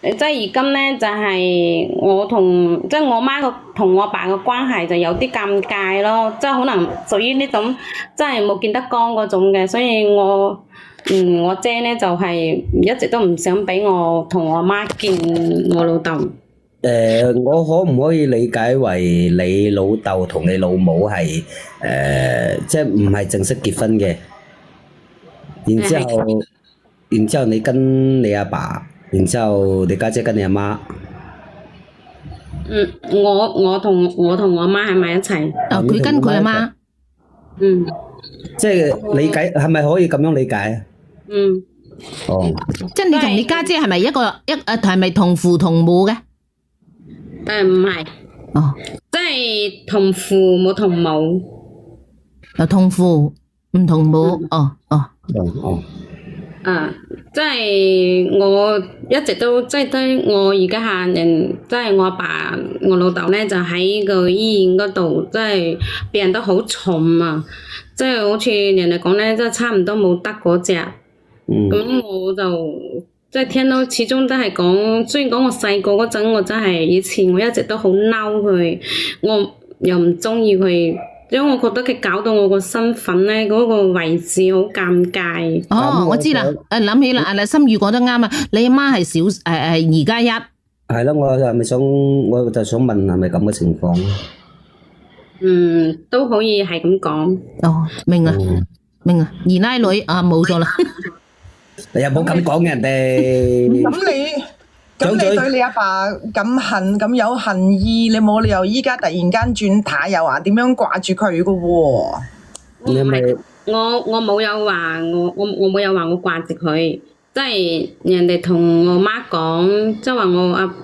即係而今咧就係我同即係我媽同我爸嘅關係就有啲尷尬咯，即係可能屬於呢種真係冇見得光嗰種嘅，所以我姐咧就係一直都唔想俾我同我媽見我老豆。我可唔可以理解為你老豆同你老母係即係唔係正式結婚嘅？然之後你跟你阿爸，然之後你家姐跟你阿媽。我同我媽喺埋一齊。佢跟佢阿媽。即係理解係咪可以咁樣理解啊？哦。即係你同你家姐係咪係咪同父同母嘅？唔係。哦。即係同父冇同母。同父唔同母。哦。即係我一直都即係對我而家下人，即係我阿爸、我老豆咧，就喺個醫院嗰度，即係病得好重啊！即係好似人哋講咧，即係差唔多冇得嗰隻。咁我就即係聽到始終都係講，雖然講我細個嗰陣，我真係以前我一直都好嬲佢，我又唔中意佢。因為我覺得佢搞到我個身份咧，嗰個位置好尷尬。哦，我知啦，諗起啦，心語講得啱啊！你阿媽係2+1。係咯，我就想問係咪咁嘅情況？都可以係咁講。哦，明啊，二奶女啊，冇咗啦。你又冇咁講人哋。咁你對你阿爸咁恨咁有恨意，你冇理由依家突然間轉軚又話點樣掛住佢噶喎？我冇有話我冇有話我掛住佢，即係人哋同我媽講，即係話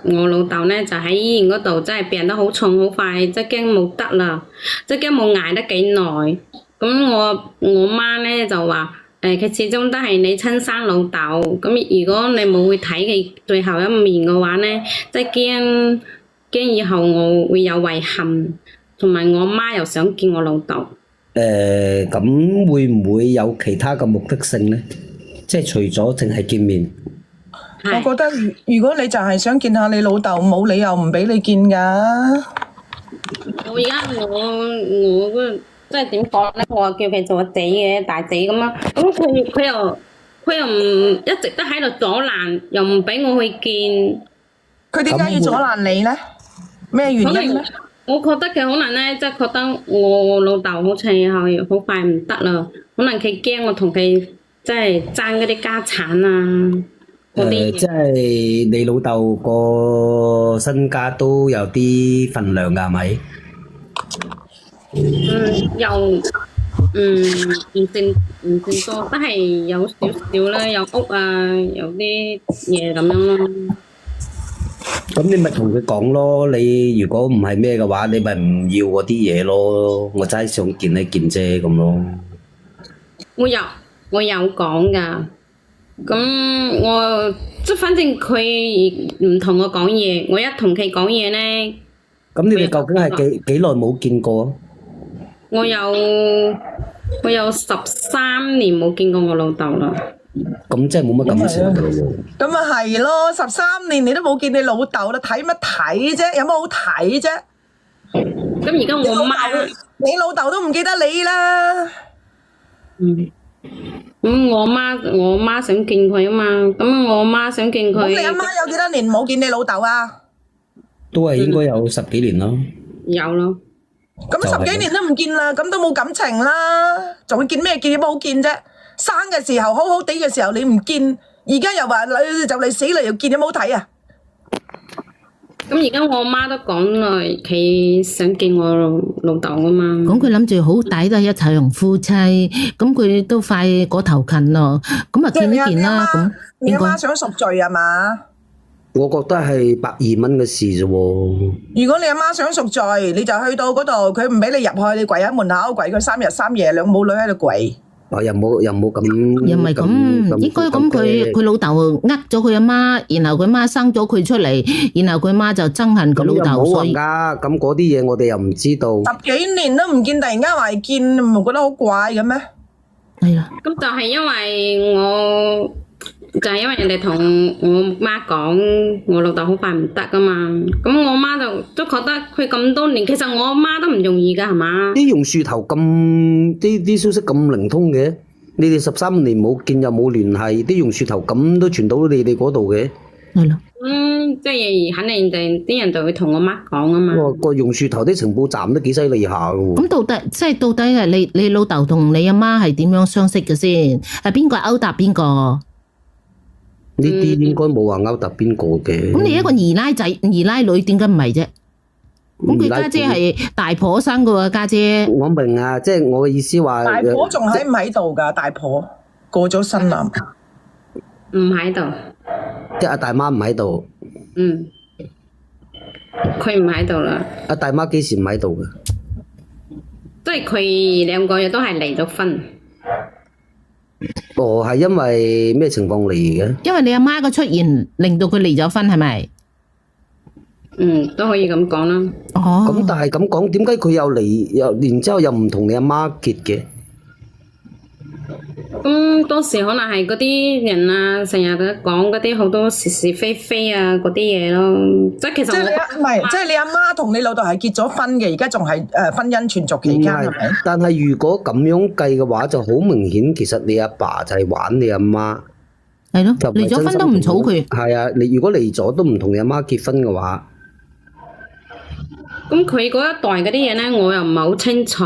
我老豆咧就喺醫院嗰度，真係病得好重好快，即係驚冇得啦，即係驚冇捱得幾耐。咁我媽咧就話。佢始終都係你親生老豆，咁如果你冇去睇佢最後一面嘅話咧，即係驚以後我會有遺憾，同埋我媽又想見我老豆。咁會唔會有其他嘅目的性咧？即係除咗淨係見面。我覺得如果你就係想見下你老豆，冇理由唔俾你見㗎。我而家我即係點講咧？我叫佢做我仔嘅大仔咁樣，咁佢又唔一直都喺度阻攔，又唔俾我去見。佢點解要阻攔你咧？咩原因咧？我覺得佢可能咧，即係覺得我老豆好似係好快唔得啦，可能佢驚我同佢即係爭嗰啲家產啊嗰啲。即係你老豆個身家都有啲份量㗎，係咪？唔算多，都係有少少啦，有屋啊，有啲嘢咁樣咯。咁你咪同佢講咯，你如果唔係咩嘅話，你咪唔要嗰啲嘢咯。我真係想見一見啫咁咯。我有講㗎，咁我即係反正佢唔同我講嘢，我一同佢講嘢咧。咁你哋究竟係幾耐冇見過啊？我有13年冇見過我老豆啦。咁即係冇乜感情㗎咯喎。咁咪係咯，13年你都冇見你老豆啦，睇乜睇啫？有乜好睇啫？咁而家我媽，你老豆都唔記得你啦。咁我媽想見佢啊嘛，咁我媽想見佢。咁你阿媽有幾多年冇見你老豆啊？都係應該有10幾年咯。有咯。咁10幾年都唔見啦，咁都冇感情啦，仲會見咩見？有乜好見啫？生嘅時候好好地嘅時候你唔見，而家又話就嚟死啦又見，有冇好睇啊？咁而家我媽都講啦，佢想見我老豆啊嘛。咁佢諗住好抵都係一齊同夫妻，咁佢都快過頭近咯，咁啊見一見啦。咁你阿媽想贖罪啊嘛？我覺得係100-2蚊嘅事啫喎。如果你阿媽想贖罪，你就去到嗰度，佢唔俾你入去，你跪喺門口跪佢3日3夜，兩母女喺度跪。又冇咁，又唔係咁，應該咁佢老豆呃咗佢阿媽，然後佢媽生咗佢出嚟，然後佢媽就憎恨佢老豆，所以咁嗰啲嘢我哋又唔知道。10幾年都唔見，突然間話見，唔覺得好怪嘅咩？係啊。咁就係因為我就係因為人哋同我媽講，我老豆好快唔得噶嘛，咁我媽就都覺得佢咁多年，其實我媽都唔容易噶，係嘛？啲榕樹頭咁啲消息咁靈通嘅，你哋13年冇見又冇聯繫，啲榕樹頭咁都傳到你哋嗰度嘅。係咯。即係肯定啲人就會同我媽講啊嘛。個榕樹頭啲情報站都幾犀利下嘅喎。咁到底係你老豆同你阿媽係點樣相識嘅先？係邊個勾搭邊個？呢啲應該冇話勾搭邊個嘅。咁你一個二奶仔二奶女點解唔係啫？咁佢家姐係大婆生嘅喎，家姐。我明啊，即係我嘅意思話。大婆仲喺唔喺度㗎？大婆過咗身啦。唔喺度。即係阿大媽唔喺度。佢唔喺度啦。阿大媽幾時唔喺度嘅？即係佢兩個月都係離咗婚。哦，係因為咩情況嚟嘅？因為你阿媽嘅出現令到佢離咗婚係咪？都可以咁講啦。哦。咁但係咁講，點解佢又離然之後又唔同你阿媽結嘅？咁當時可能係嗰啲人啊，成日都講嗰啲好多是是非非啊嗰啲嘢咯，即係其實即係你阿媽同你老豆係結咗婚嘅，而家仲係婚姻存續期間係咪？但係如果咁樣計嘅話，就好明顯，其實你阿爸就係玩你阿媽。係咯，離咗婚都唔儲佢。係啊，你如果離咗都唔同你阿媽結婚嘅話。咁佢嗰一代嗰啲嘢咧，我又唔係好清楚，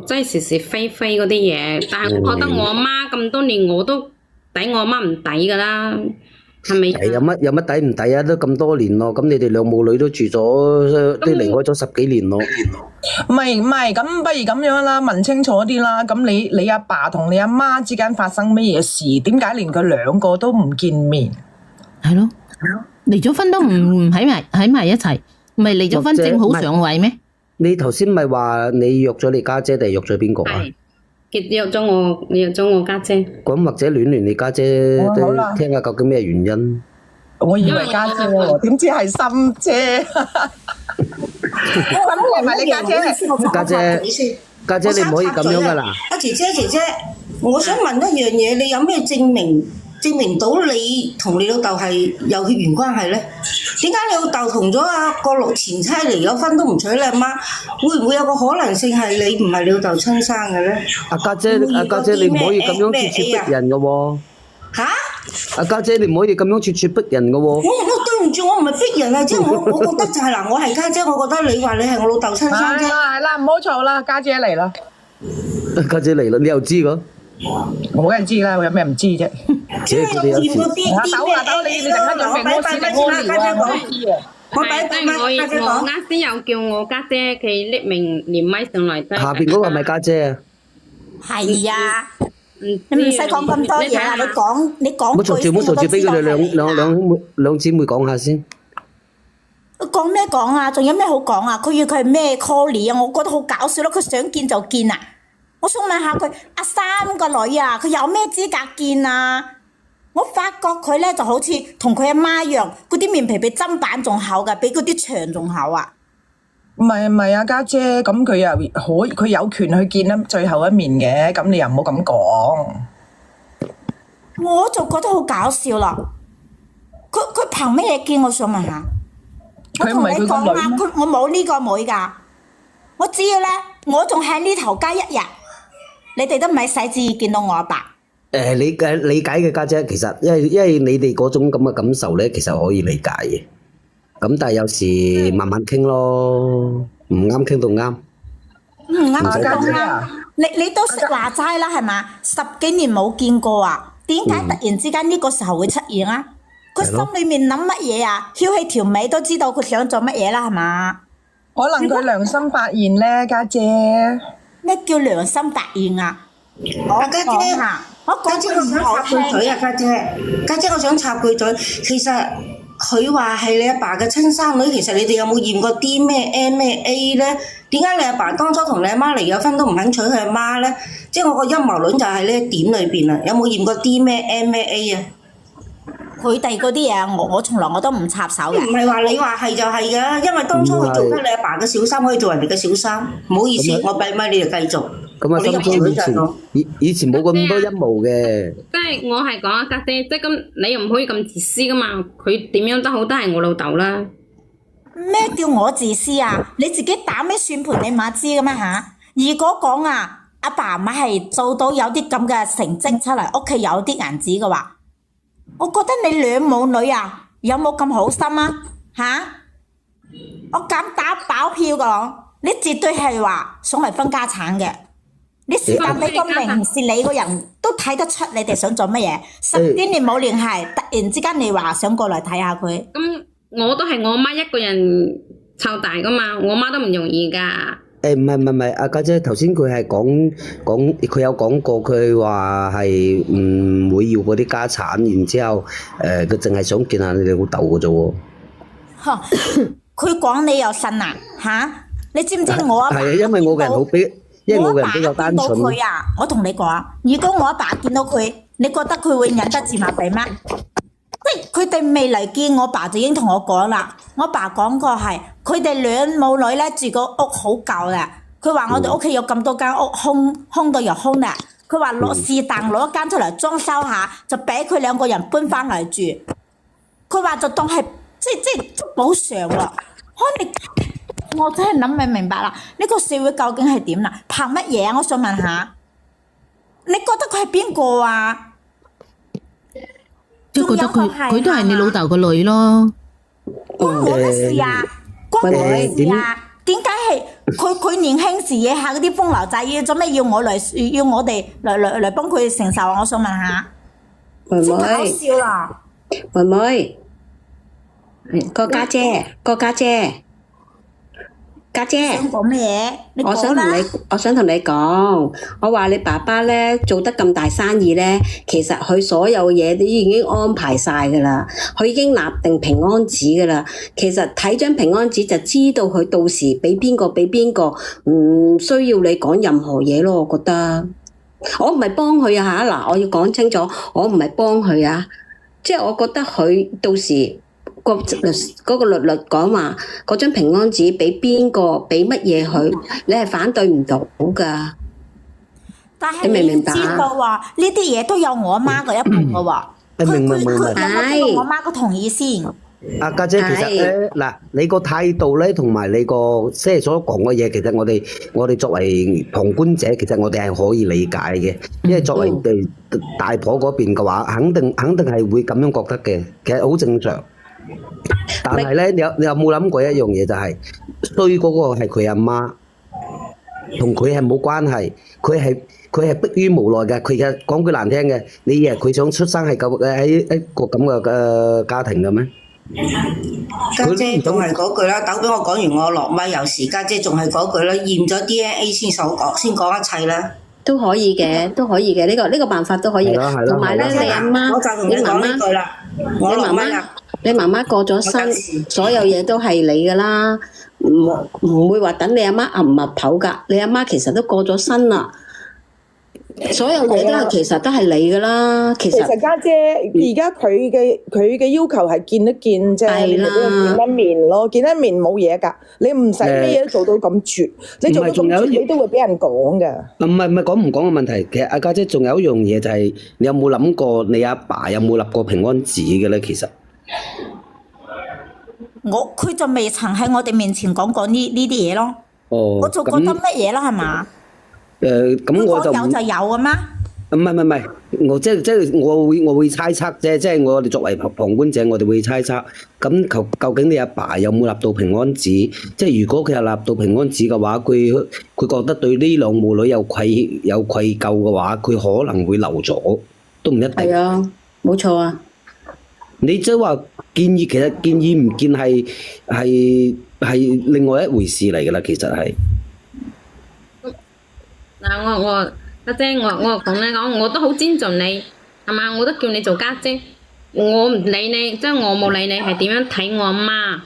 即係是是非非嗰啲嘢。但係我覺得我阿媽咁多年我都抵我阿媽唔抵噶啦，係咪？有乜抵唔抵啊？都咁多年咯，咁你哋兩母女都住咗，都離開咗10幾年咯。唔係，咁不如咁樣啦，問清楚啲啦。咁你阿爸同你阿媽之間發生乜嘢事？點解連佢兩個都唔見面？係咯，離咗婚都唔喺埋一齊。唔係離咗婚正好上位咩？你頭先咪話你約咗你家姐定係約咗邊個啊？約咗我家姐。咁或者戀你家姐都聽下究竟咩原因？我以為家姐喎，點知係心姐。咁係咪你家姐？家姐你唔可以咁樣噶啦。阿姐姐，我想問一樣嘢，你有咩證明到你同你老豆係有血緣關係咧？點解你老豆同咗個前妻離咗婚都唔娶你阿媽？會唔會有個可能性係你唔係你老豆親生嘅咧？阿家姐，你唔可以咁樣咄咄逼人嘅喎。嚇？阿家姐，你唔可以咁樣咄咄逼人嘅喎。我對唔住，我唔係逼人啊，即係我覺得就係嗱，我係家姐，我覺得你話你係我老豆親生啫。係啦，唔好嘈啦，家姐嚟啦。家姐嚟啦，你又知㗎？我梗係知啦，我有咩唔知啫？即係佢哋有時。抖，你陣間準備屙屎定屙尿啊？我知啊。我啱先又叫我家姐，佢匿名連咪上嚟。下邊嗰個係咪家姐啊？係啊，你唔使講咁多嘢啦，你講唔好嘈住，唔好嘈住，俾佢哋兩姊妹講下先。講咩講啊？仲有咩好講啊？佢要佢係咩 call 啊？我覺得好搞笑咯，佢想見就見啊！我想問下佢阿三個女啊，佢有咩資格見啊？我發覺佢咧就好似同佢阿媽一樣，嗰啲面皮比砧板仲厚噶，比嗰啲牆仲厚啊！唔係啊，家姐，咁佢有權去見最後一面嘅，咁你又唔好咁講。我就覺得好搞笑啦！佢憑咩嘢見？我想問下。我同你講啊，我冇呢個妹噶，我知咧，我仲喺呢頭街1日。你哋都唔係使旨意見到我阿爸。理解嘅家姐，其實因為你哋嗰種咁嘅感受咧，其實可以理解嘅。咁但係有時慢慢傾咯，唔啱傾到啱。唔啱傾到啱。你都識話齋啦，係嘛？10幾年冇見過啊，點解突然之間呢個時候會出現啊？佢心裏面諗乜嘢啊？翹起條尾都知道佢想做乜嘢啦，係嘛？可能佢良心發現咧，家姐。咩叫良心發現啊？家姐，我想插佢嘴啊！家姐，我想插佢嘴。其實佢話係你阿爸嘅親生女，其實你哋有冇驗過 D 咩 M 咩 A 咧？點解你阿爸當初同你阿媽離咗婚都唔肯娶佢阿媽咧？即係我個陰謀論就喺呢一點裏邊啊！有冇驗過 D 咩 M 咩 A 啊？佢哋嗰啲嘢，我從來我都唔插手嘅。唔係話你話係就係㗎，因為當初佢做得你阿爸嘅小三，可以做人哋嘅小三。唔好意思，我閉咪你就繼續。咁啊，心中以前冇咁多陰謀嘅。即係我係講啊家姐，即係咁你又唔可以咁自私噶嘛，佢點樣都好都係我老豆啦。咩叫我自私啊？你自己打咩算盤你媽知嘅咩嚇？如果講啊，阿爸阿媽係做到有啲咁嘅成績出嚟，屋企有啲銀紙嘅話，我覺得你兩母女啊，有冇咁好心啊？嚇！我敢打保票講，你絕對係話想嚟分家產嘅。你是但你個名是你個人都睇得出你哋想做乜嘢。10幾年冇聯繫，突然之間你話想過嚟睇下佢。咁我都係我媽一個人湊大噶嘛，我媽都唔容易噶。唔係，阿家姐頭先佢係講佢有講過，佢話係唔會要嗰啲家產，然之後佢淨係想見下你哋老豆嘅啫喎。呵，佢講你又信啊？嚇！你知唔知我阿爸？係啊，因為我嘅人好比，因為我嘅人比較單純。我阿爸見到佢啊，我同你講，如果我阿爸見到佢，你覺得佢會忍得住馬鼻咩？即係佢哋未嚟見我爸就已經同我講啦。我爸講過係，佢哋兩母女咧住個屋好舊啦。佢話我哋屋企有咁多間屋空到又空啦。佢話是但攞一間出嚟裝修下，就俾佢兩個人搬翻嚟住。佢話就當係即係補償喎。我真係諗唔明白啦！呢個社會究竟係點啦？憑乜嘢啊？我想問下，你覺得佢係邊個啊？即係覺得佢都係你老豆個女咯。關我嘅事啊！關我嘅事啊！點解係佢年輕時惹下嗰啲風流仔，做咩要我哋嚟幫佢承受啊？我想問下，妹真搞妹，笑啦！妹妹，個家姐，家姐。想講咩嘢？你講啦！我想同你講，我話你爸爸咧做得咁大生意咧，其實佢所有嘢都已經安排晒噶啦，佢已經立定平安紙噶啦。其實睇張平安紙就知道佢到時俾邊個，唔需要你講任何嘢咯。我覺得我唔係幫佢啊嚇，嗱我要講清楚，我唔係幫佢啊，即係我覺得佢到時。嗰個律律講話嗰張平安紙俾邊個俾乜嘢佢，你係反對唔到噶。但係你知道話呢啲嘢都有我阿媽嘅一半嘅喎。佢有冇經過我媽嘅同意先？阿家姐其實咧嗱，你個態度咧同埋你個即係所講嘅嘢，其實我哋作為旁觀者，其實我哋係可以理解嘅，因為作為大婆嗰邊嘅話，肯定係會咁樣覺得嘅，其實好正常。但係咧，你有冇諗過一樣嘢，就係衰嗰個係佢阿媽，同佢係冇關係，佢係迫於無奈嘅。佢嘅講句難聽嘅，你以為佢想出生係喺一個咁嘅家庭嘅咩？家姐仲係嗰句啦，等俾我講完我落咪有時，家姐仲係嗰句啦，驗咗 DNA 先講一切啦。都可以嘅，呢個辦法都可以嘅。同埋咧，你阿媽，我就同你講呢句啦，我落咪啦。你媽媽過咗身，所有嘢都係你噶啦，唔會話等你阿媽揞密頭噶。你阿媽其實都過咗身啦，所有嘢都係其實都係你噶啦。其實家姐而家佢嘅要求係見一見啫，你咪俾佢見一面咯，見一面冇嘢㗎。你唔使咩嘢都做到咁絕，你做到咁絕你都會俾人講㗎。唔係講唔講嘅問題，其實阿家姐仲有一樣嘢就係，你有冇諗過你阿爸有冇立過平安紙嘅咧？其實。佢就未曾喺我哋面前講過呢啲嘢咯。哦，我就覺得乜嘢啦，係嘛？咁我就有就有嘅咩？唔係，我即係我會猜測啫，即係我哋作為旁觀者，我哋會猜測。咁究竟你阿爸有冇立到平安紙？即係如果佢有立到平安紙嘅話，佢覺得對呢兩母女有愧疚嘅話，佢可能會留咗，都唔一定。係啊，冇錯啊。你即係話建議，其實建議唔見係另外一回事嚟㗎啦，其實係。嗱，我家姐，我講你講，我都好尊重你，係嘛？我都叫你做家姐，我唔理你，即係我冇理你係點樣睇我阿媽。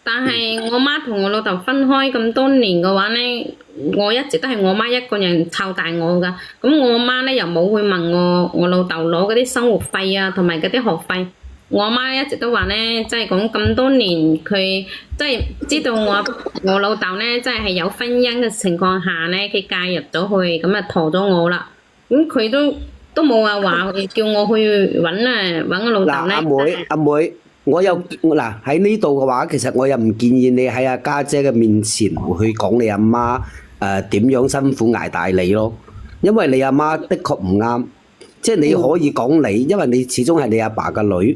但係我媽同我老豆分開咁多年嘅話咧，我一直都係我媽一個人湊大我㗎。咁我媽咧又冇去問我老豆攞嗰啲生活費啊，同埋嗰啲學費。我阿媽一直都話咧，即係講咁多年，佢即係知道我老豆咧，即係有婚姻嘅情況下咧，佢介入咗去，咁啊陀咗我啦。咁佢都冇話叫我去揾我老豆咧。嗱，阿妹，我又嗱喺呢度嘅話，其實我又唔建議你喺阿家姐嘅面前去講你阿媽點樣辛苦捱大你咯，因為你阿媽的確唔啱，即係你可以講你，因為你始終係你阿爸嘅女。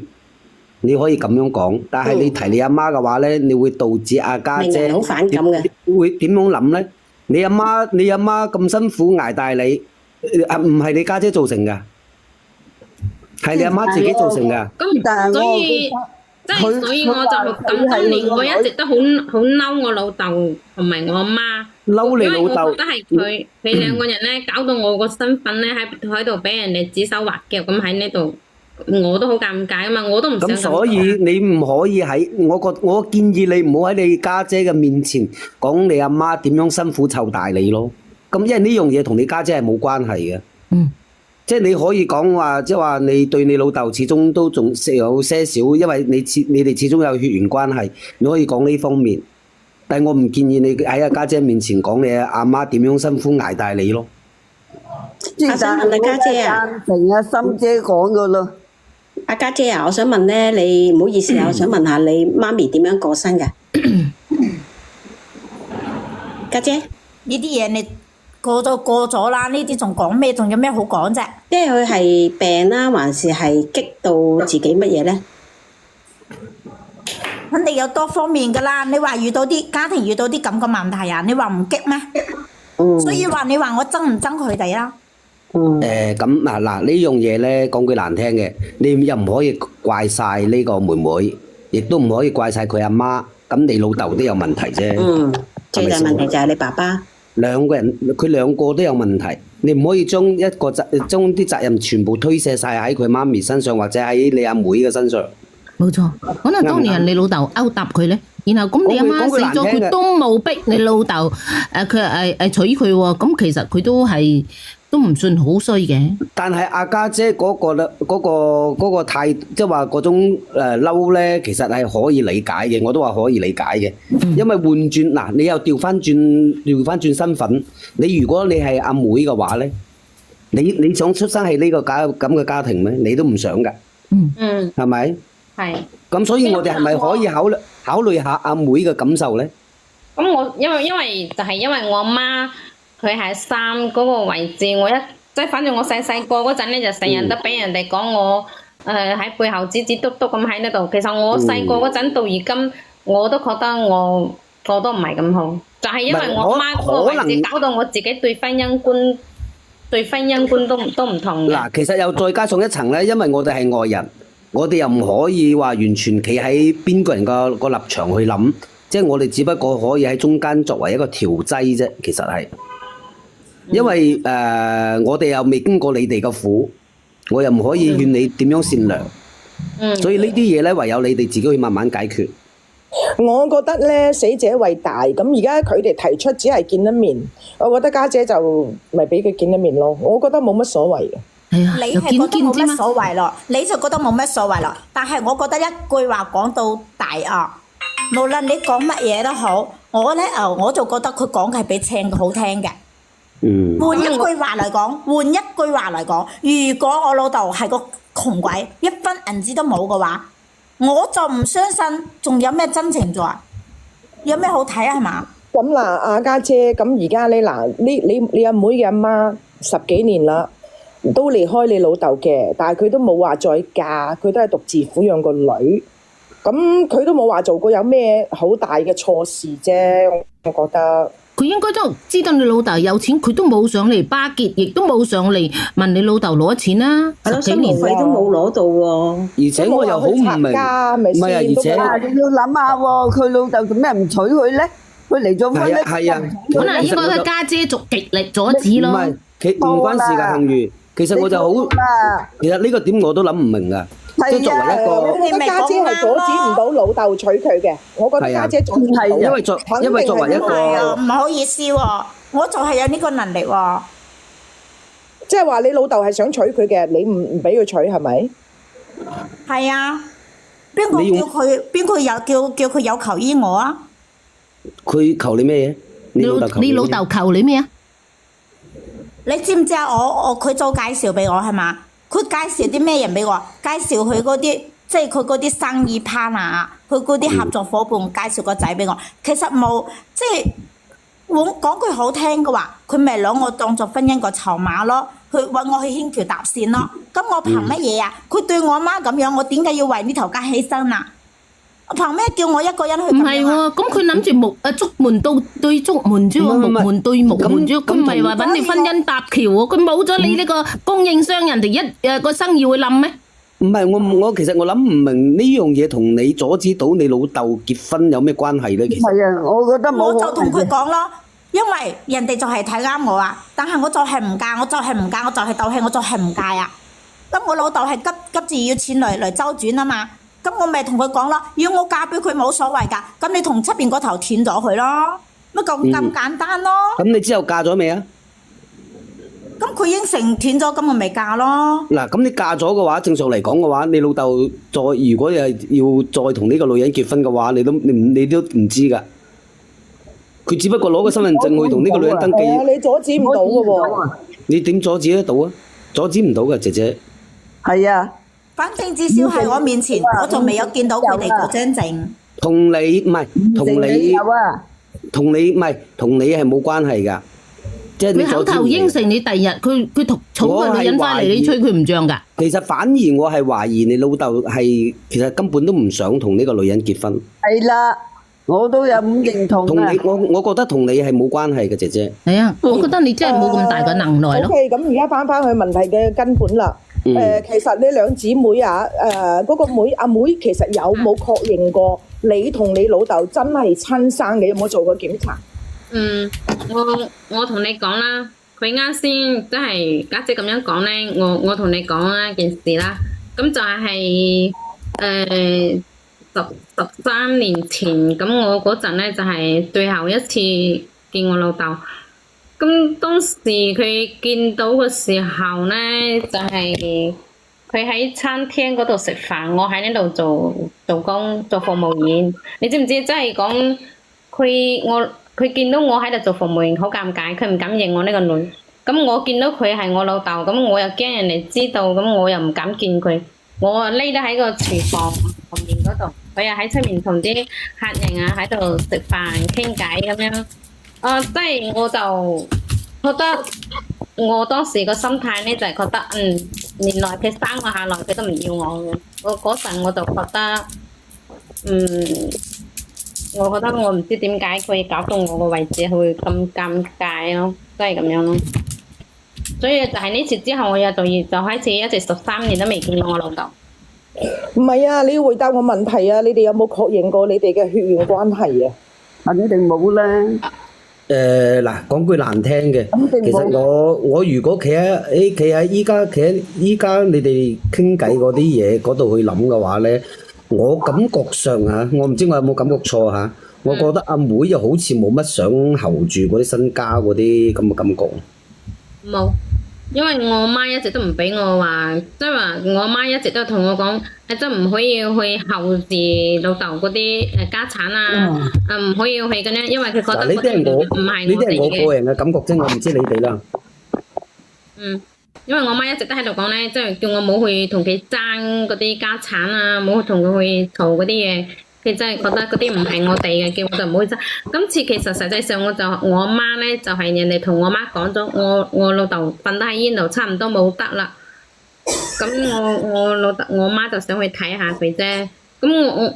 你可以咁樣講，但係你提你阿媽嘅話咧，你會導致阿家姐好反感嘅。會點樣諗咧？你阿媽咁辛苦捱大你，唔係你家姐造成㗎，係你阿媽自己造成㗎。咁所以我就咁多年，我一直都好嬲我老豆同埋我阿媽。嬲你老豆。因為我覺得係佢兩個人咧，搞到我個身份咧喺度俾人哋指手畫腳咁喺呢度。我都好尷尬啊嘛，我都唔想咁。咁所以你唔可以喺我建議你唔好喺你家姐嘅面前講你阿媽點樣辛苦湊大你咯。咁因為呢樣嘢同你家姐係冇關係嘅。即係你可以講話，即係話你對你老豆始終都仲有些少，因為你哋始終有血緣關係，你可以講呢方面。但係我唔建議你喺阿家姐面前講你阿媽點樣辛苦捱大你咯。阿想問家姐啊，成阿心姐講噶咯。阿家姐啊，我想問咧，你唔好意思啊，我想問下你媽咪點樣過身㗎？家姐，呢啲嘢你過咗啦，呢啲仲講咩？仲有咩好講啫？即係佢係病啦，還是係激到自己乜嘢咧？肯定有多方面噶啦。你話遇到啲家庭遇到啲咁嘅問題啊，你話唔激咩？所以話你話我憎唔憎佢哋啦？咁嗱呢樣嘢咧，講句難聽嘅，你又唔可以怪晒呢個妹妹，亦都唔可以怪晒佢阿媽。咁你老豆都有問題啫。最大問題就係你爸爸。佢兩個都有問題，你唔可以將啲責任全部推卸晒喺佢媽咪身上，或者喺你阿妹嘅身上。冇錯，可能當年係你老豆勾搭佢咧，然後咁你阿媽死咗，佢都冇逼你老豆佢娶佢喎，咁其實佢都唔算好衰嘅。但係阿家姐嗰個態，即係話嗰種嬲咧，其實係可以理解嘅，我都話可以理解嘅。因為換轉嗱，你又調翻轉身份，你如果你係阿妹嘅話咧，你想出生喺呢個咁嘅家庭咩？你都唔想㗎。係咪？係。咁所以我哋係咪可以考慮下阿妹嘅感受咧？咁我因為就係因為我阿媽。佢係3嗰個位置，即係反正我細個嗰陣咧，就成日都俾人哋講我喺背後指指督督咁喺呢度。其實我細個嗰陣到而今，我都覺得我都唔係咁好，就係因為我媽嗰個位置搞到我自己對婚姻觀都唔同嘅。嗱，其實又再加上一層咧，因為我哋係外人，我哋又唔可以話完全企喺邊個人個立場去諗，即係我哋只不過可以喺中間作為一個調劑啫，其實係。因為我哋又未經過你哋嘅苦，我又唔可以勸你點樣善良，所以呢啲嘢咧，唯有你哋自己去慢慢解決。我覺得咧，死者為大，咁而家佢哋提出只係見一面，我覺得家姐就咪俾佢見一面咯。我覺得冇乜所謂嘅。係啊，你係覺得冇乜所謂咯，你就覺得冇乜所謂咯。但係我覺得一句話講到大啊，無論你講乜嘢都好，我就覺得佢講嘅係比唱嘅好聽嘅。換一句話嚟講，如果我老豆係個窮鬼，一分銀紙都冇嘅話，我就唔相信仲有咩真情在，有咩好睇啊？係嘛？咁嗱，阿家姐，咁而家你阿妹嘅阿媽10幾年啦，都離開你老豆嘅，但係佢都冇話再嫁，佢都係獨自撫養個女，咁佢都冇話做過有咩好大嘅錯事啫，我覺得。佢應該都知道你老豆有錢，佢都冇上嚟巴結，亦都冇上嚟問你老豆攞錢啦。10幾年費都冇攞到喎。而且我又好唔明，唔係啊，而且你要諗下喎，佢老豆做咩唔娶佢咧？佢離咗婚咧，係啊，可能應該係家姐極力阻止咯。唔關事㗎，幸如。其實我就好，其實呢個點我都諗唔明㗎。即係作為一個，我覺得家姐係阻止唔到老豆娶佢嘅。我覺得家姐阻止唔到，因為作為一個，唔好意思喎，我就係有呢個能力喎。即係話你老豆係想娶佢嘅，你唔俾佢娶係咪？係啊。邊個你用叫佢？邊個有叫佢有求於我啊？佢求你咩嘢？你老豆求你老咩嘢？豆求你咩啊？你知唔知啊？佢做介紹俾我係嘛？佢介紹啲咩人俾我？介紹佢嗰啲，即係佢嗰啲生意 partner，佢嗰啲合作伙伴，介紹個仔俾我。其實冇，即係我講句好聽嘅話，佢咪攞我當作婚姻個籌碼咯，佢揾我去牽橋搭線咯。咁我憑乜嘢啊？佢對我媽咁樣，我點解要為呢頭家犧牲啊？我憑咩叫我一個人去唔咁樣啊？係喎，咁佢諗住竹門對竹門啫喎，唔係木門對木門啫喎，佢唔係話咁揾你婚姻搭橋喎，佢冇咗你呢個供應商，人哋個生意會冧咩？唔係我其實我諗唔明呢樣嘢同你阻止到你老豆結婚有咩關係咧？其實係啊，我覺得冇我就同佢可能嘅。講咯，因為人哋就係睇啱我啊，但係我就係唔嫁，我就係唔嫁，我就係鬥氣，我就係唔嫁啊。咁我老豆係急住要錢嚟周轉啊嘛，咁我咪同佢講咯，如果我嫁俾佢冇所謂㗎，咁你同出邊嗰頭斷咗佢咯，咪咁簡單咯。咁你之後嫁咗未啊？咁佢應承斷咗，咁我咪嫁咯。嗱，咁你嫁咗嘅話，正常嚟講嘅話，你老豆如果係要再同呢個女人結婚嘅話，你都唔知㗎。佢只不過攞個身份證去同呢個女人登記，係啊，你阻止唔到嘅喎。你點阻止得到啊？阻止唔到㗎，姐姐。係啊，反正至少喺我面前，我仲未有見到佢哋嗰張證。同你唔係同你有啊，同你唔係同你係冇關係㗎，即係你佢口頭阻止唔到應承你，第日佢同娶個女人翻嚟，你吹佢唔漲㗎。其實反而我係懷疑你老豆係其實根本都唔想同呢個女人結婚，係啦，我都有咁認同啊同你。我覺得同你係冇關係嘅，姐姐。係啊，我覺得你真係冇咁大嘅能耐咯。 OK，咁而家翻返去問題嘅根本啦。其實你兩姊妹啊，嗰個阿妹其實有冇確認過你同你老豆真係親生嘅？有冇做過檢查？我同你講啦，佢啱先即係家姐咁樣講咧，我同你講一件事啦，咁就係13年前，咁我嗰陣咧就係最後一次見我老豆。咁當時佢見到嘅時候咧，就係佢喺餐廳嗰度食飯，我喺呢度做工做服務員。你知唔知？即係講佢見到我喺度做服務員，好尷尬，佢唔敢認我呢個女。咁我見到佢係我老豆，咁我又驚人哋知道，咁我又唔敢見佢。我啊匿得喺個廚房後面嗰度，佢又喺出面同啲客人啊喺度食飯傾偈咁樣。即係我就覺得我當時個心態咧就係覺得，原來佢生我下來佢都唔要我嘅。我嗰陣我就覺得，我覺得我唔知點解佢搞到我個位置會咁尷尬咯，即係咁樣咯。所以就係呢次之後，我就開始一直13年都未見過我老豆。唔係啊，你要回答我問題啊！你哋有冇確認過你哋嘅血緣關係啊？肯定冇啦。嗱，講句難聽嘅，其實我如果企喺依家你哋傾偈嗰啲嘢嗰度去諗嘅話咧，我感覺上嚇，我唔知我有冇感覺錯嚇，我覺得阿妹又好似冇乜想候住嗰啲身家嗰啲咁嘅感覺。冇，因為我媽一直都唔俾我話，即係話我媽一直都同我講，真唔可以去後住老豆嗰啲家產啊，唔可以去咁樣，因為佢覺得呢啲係我唔係呢啲係我我哋嘅。個人嘅感覺啫，我唔知你哋啦。因為我媽一直都喺度講咧，即係叫我冇去同佢爭嗰啲家產啊，冇同佢去嘈嗰啲嘢。佢真係覺得嗰啲唔係我哋嘅，叫我就唔好去爭。今次其實實際上我阿媽咧就係人哋同我媽講咗，我老豆瞓得喺煙度，差唔多冇得啦。咁我媽就想去睇下佢啫。咁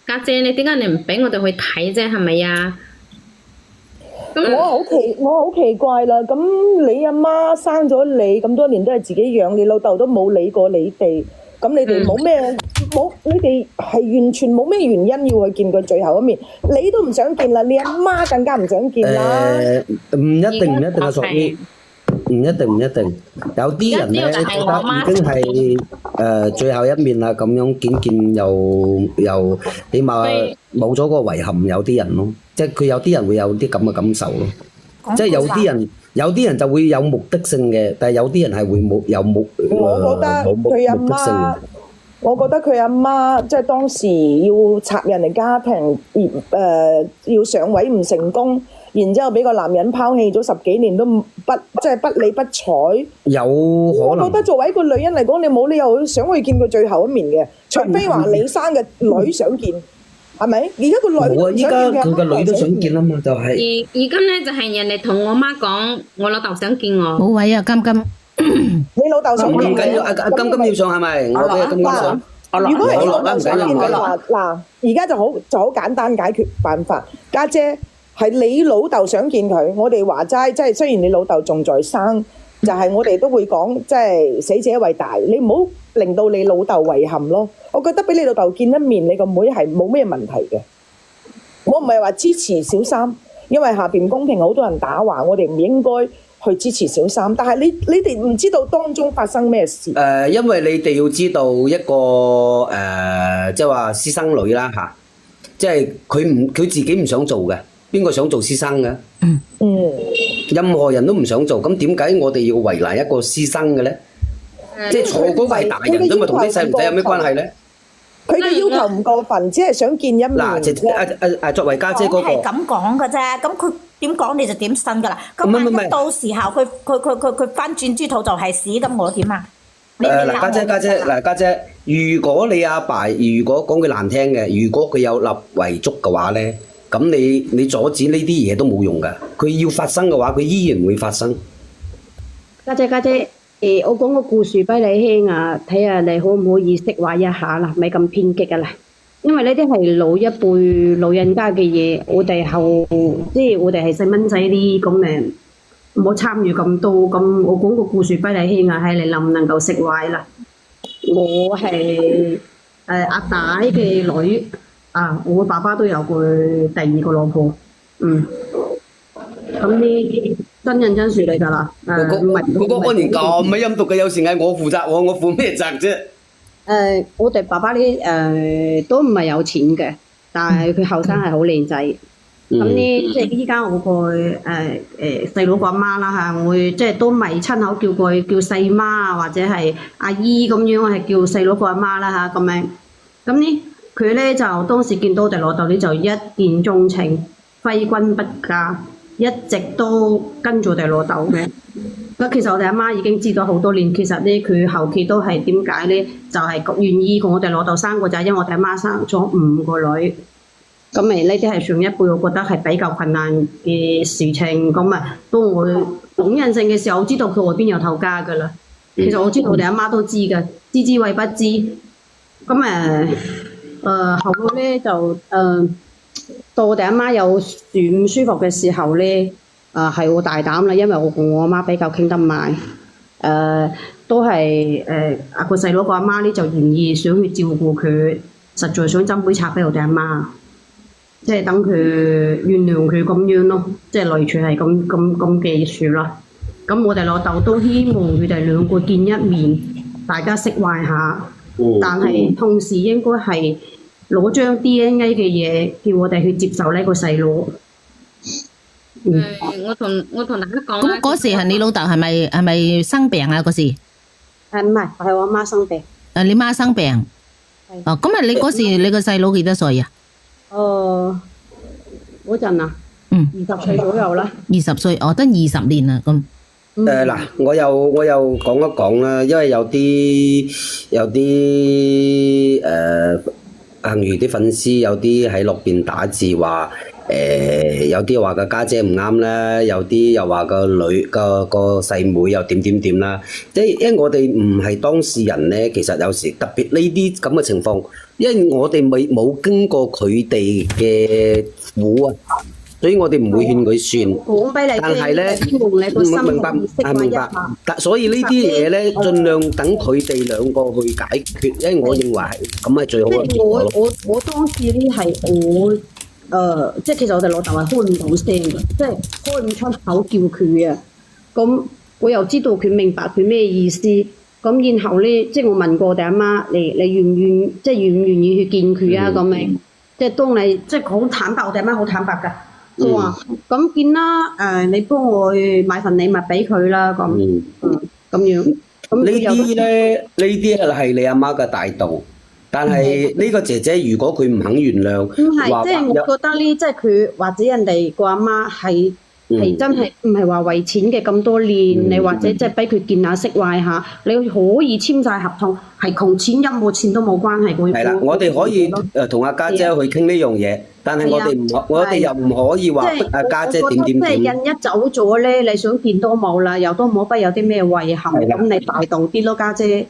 家姐，你點解你唔俾我哋去睇啫？係咪啊？我好奇怪啦！咁你阿媽生咗你咁多年都係自己養，你老豆都冇理過你哋，咁你哋冇咩你哋係完全冇咩原因要去見佢最後一面，你都唔想見啦，你阿媽更加唔想見啦。唔一定啊，屬於唔一定，有啲人咧覺得已經係最後一面啦，咁樣見又起碼冇咗個遺憾，有啲人咯，即係佢有啲人會有啲咁嘅感受咯，即係有啲人就會有目的性嘅，但係有啲人係會冇我覺得佢阿媽我覺得佢阿媽即係當時要插人哋家庭，要上位唔成功，然之後俾個男人拋棄咗10幾年都即係不理不睬。有可能。我覺得作為一個女人嚟講，你冇理由想去見佢最後一面嘅，除非話你生嘅女想見，係咪？而家個女冇啊！依家佢個女都想見啊嘛，就係。而家咧就係人哋同我媽講，我老豆想見我。冇位啊，金金。你老豆想見唔緊要，阿金金要上係咪？我俾阿金金上。如果係你老豆唔緊要，想見嘅唔緊要。話，嗱，而家就好簡單解決辦法。家姐係你老豆想見佢，我哋話齋，即係雖然你老豆仲在生，就係我哋都會講，即係死者為大，你唔好令到你老豆遺憾咯。我覺得俾你老豆見一面，你個妹係冇咩問題嘅。我唔係話支持小三，因為下邊公屏好多人打話，我哋唔應該去支持小三。但係你哋唔知道當中發生咩事。因為你哋要知道一個即係話私生女啦嚇，即係佢自己唔想做嘅，邊個想做私生嘅？任何人都唔想做，咁點解我哋要為難一個私生嘅咧？即係錯嗰個係大人啫嘛，同啲細路仔有咩關係咧？佢嘅要求唔過分，只係想見一面。嗱，作為家姐嗰個係咁講嘅啫，咁佢點講你就點信㗎啦。咁唔係萬一到時候佢翻轉豬肚就係屎，咁我點啊？嗱家姐，如果你阿爸如果講句難聽嘅，如果佢有立遺囑嘅話咧，咁你阻止呢啲嘢都冇用㗎。佢要發生嘅話，佢依然會發生。家姐，我講個故事俾你聽啊，睇下你可唔可以釋懷一下啦，咪咁偏激啊啦。因為呢啲係老一輩老人家嘅嘢，我哋即係我哋係細蚊仔啲咁嘅，唔好參與咁多。咁我講個故事俾你聽啊，睇你能唔能夠釋懷啦。我係阿大嘅女啊，我爸爸都有過第2個老婆，咁呢真人真事嚟㗎啦。嗰個安然咁嘅陰毒嘅，有時係我負責喎，我負咩責啫？我哋爸爸呢都唔係有錢嘅，但係佢後生係好靚仔。咁呢即係依家我個細佬個阿媽啦嚇，我即係都未親口叫佢叫細媽啊，或者係阿姨咁樣，我係叫細佬個阿媽啦嚇咁樣。咁呢佢咧就當時見到我哋老豆呢就一見鍾情，揮軍不嫁，一直都跟住我哋老豆嘅。咁其實我哋阿媽已經知道好多年，其實咧佢後期都係點解咧？就係願意同我哋老豆生個仔，因為我哋阿媽生咗5個女。咁呢啲係上一輩，我覺得係比較困難嘅事情。咁當我懂人性嘅時候，我知道佢外邊有頭家㗎啦。其實我知道我哋阿媽都知㗎，知之謂不知。咁後來咧就到我哋阿媽有唔舒服嘅時候咧，係我大膽啦，因為我同我阿媽比較傾得埋，都係個細佬個阿媽咧就願意想去照顧佢，實在想斟杯茶俾我哋阿媽，即係等佢原諒佢咁樣咯，即係類似係咁嘅意思啦。咁我哋老豆都希望佢哋兩個見一面，大家釋懷下，但係同時應該係攞張 DNA 嘅嘢叫我哋去接受呢個細佬。我同大家講咁嗰時係你老豆係咪生病啊？嗰時？唔係，係我媽生病。你媽生病。哦，咁你嗰時你個細佬幾多歲啊？嗰陣啊，20歲左右啦。20歲，得20年啦咁。嗱，我又講一講啦，因為有啲幸如啲粉絲有啲喺落邊打字話，有啲話個家姐唔啱啦，有啲又話個女個細妹又點啦，即係因為我哋唔係當事人咧，其實有時特別呢啲咁嘅情況，因為我哋冇經過佢哋嘅苦啊。所以我哋唔會勸佢算，但係咧，明白。但所以呢啲嘢咧，盡量等佢哋兩個去解決，因為我認為係咁係最好嘅結果咯。我當時呢係我即係其實我哋老豆係開唔到聲嘅，即係開唔出口叫佢啊。咁我又知道佢明白佢咩意思。咁然後咧，即係我問過我哋阿媽，你願唔願意去見佢啊？咁樣即係當你即係好坦白，我哋阿媽好坦白㗎。我話咁見啦，你幫我買份禮物俾佢啦，咁樣。呢啲咧，呢啲係你阿媽嘅大度，但係呢個姐姐如果佢唔肯原諒，唔係，即係我覺得呢，即係佢或者人哋個阿媽係真係唔係話為錢嘅咁多年，你或者即係俾佢見下識壞下，你可以簽晒合同，係窮錢一冇錢都冇關係嘅。係啦，我哋可以同阿家姐去傾呢樣嘢，但係我哋又唔可以話阿家姐點點點。即係人一走咗咧，你想見都冇啦，又都冇不有啲咩遺憾，咁你大度啲咯，家姐。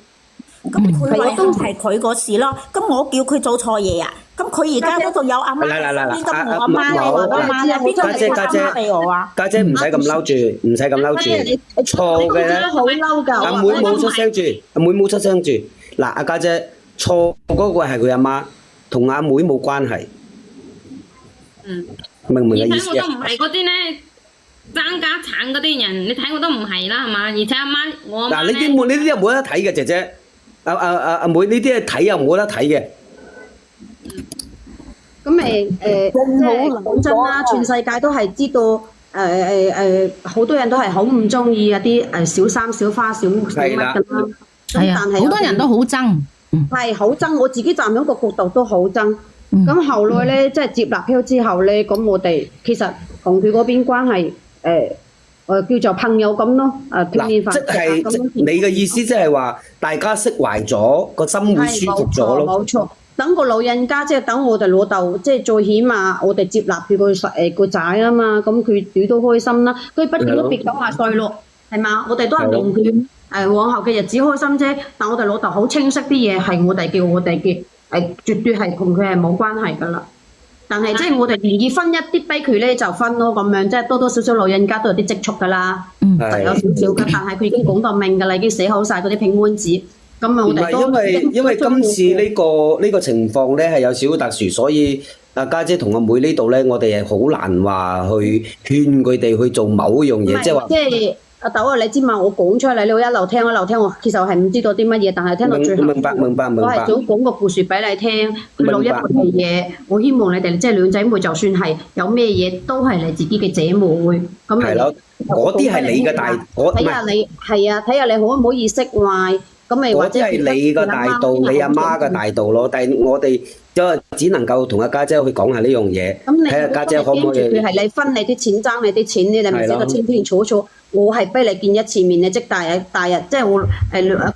咁佢遺憾係佢個事咯，咁我叫佢做錯嘢啊？咁佢而家嗰度有阿媽，邊個同我阿媽？你話我阿媽咧，邊個嚟阿媽俾我啊？家姐唔使咁嬲住，唔使咁嬲住，錯嘅咧。好嬲㗎！阿妹冇出聲住，阿妹冇出聲住。嗱，阿家姐錯嗰個係佢阿媽，同阿妹冇關係。明唔明嘅意思啊？而且我都唔係嗰啲咧爭家產嗰啲人，你睇我都唔係啦，係嘛？而且阿媽，我阿媽嗱，呢啲又冇得睇嘅，姐姐。阿妹呢啲睇又冇得睇嘅。咁咪即係講真啦，全世界都係知道好多人都係好唔中意啊啲小三小花小乜㗎啦。係啊，好多人都好憎。係好憎，我自己站喺個角度都好憎。咁後來咧，即係接納咗之後咧，咁我哋其實同佢嗰邊關係叫做朋友咁咯，片面化。即係你嘅意思，即係話大家釋懷咗，個心會舒服咗咯。冇錯，等個老人家即係等我哋老豆，即係最起碼我哋接納佢個仔啊嘛，咁佢都開心啦。佢畢竟都90歲咯，係嘛？我哋都係同佢往後嘅日子開心啫。但我哋老豆好清晰啲嘢係我哋叫我哋嘅，絕對係同佢係冇關係噶啦。但係即係我哋願意分一啲俾佢咧就分咯，咁樣即係多多少少老人家都有啲積蓄噶啦，有少少嘅。但係佢已經講到明㗎啦，已經寫好晒嗰啲平安紙。咁啊，我哋都因為今次呢個情況咧係有少少特殊，所以阿家姐同阿妹呢度咧，我哋係好難話去勸佢哋去做某一樣嘢，即係話。即係阿豆啊，你知嘛？我講出嚟，你會一路聽，我其實我係唔知道啲乜嘢，但係聽到最後，明白。我係想講個故事俾你聽，錄一部嘢。我希望你哋即係兩姊妹，就算係有咩嘢，都係你自己嘅姐妹。咁係咯，嗰啲係你嘅大，睇下你係啊，睇下你好唔好意識壞。咁咪或者係你嘅大度，你阿媽嘅大度咯。但係我哋只能夠同阿家姐去講下呢樣嘢，睇下家姐可唔可以。佢係你分你啲錢爭你啲錢，你咪寫得清清楚楚。我係俾你見一次面，你即大日即係我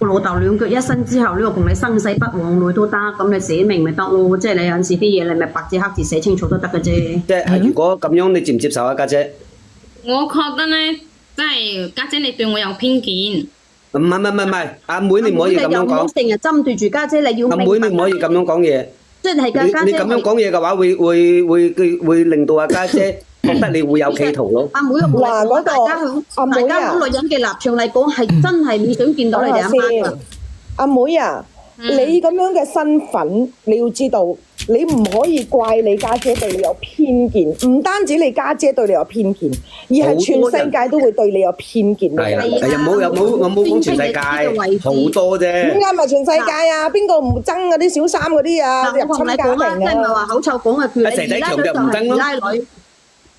個老豆兩腳一伸之後，呢個同你生死不往來都得，咁你寫明咪得咯。即係你有陣時啲嘢，你咪白紙黑字寫清楚都得嘅啫。即係如果咁樣，你接唔接受啊，家姐？我覺得咧，即係家姐你對我有偏見。唔係，阿妹你唔可以咁樣講。成日針對住家姐，你要明白。阿妹你唔可以咁樣講嘢。即係家姐。你咁樣講嘢嘅話，會令到阿家姐覺得你會有企圖咯。阿妹，嗱嗰個大家好女人嘅立場嚟講，係真係唔想見到你哋阿媽。阿妹啊，你咁樣嘅身份，你要知道，你唔可以怪你家姐對你有偏見，唔單止你家姐對你有偏見，而係全世界都會對你有偏見。係啊，我冇講全世界，好多啫。點解咪全世界啊？邊個唔憎嗰啲小三嗰啲啊？入侵家庭啊！即係咪話口臭講嘅叫你二奶女？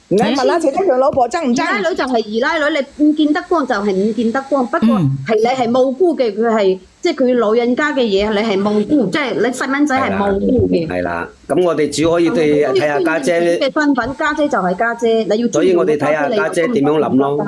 唔係問下謝德強老婆憎唔憎？二奶女就係二奶女，你唔見得光就係唔見得光。不過係你係無辜嘅，佢係即係佢老人家嘅嘢，你係無辜，即係你細蚊仔係無辜嘅。係啦，咁我哋只可以睇下家姐嘅身份，家姐就係家姐，你要。所以我哋睇下家姐點樣諗咯。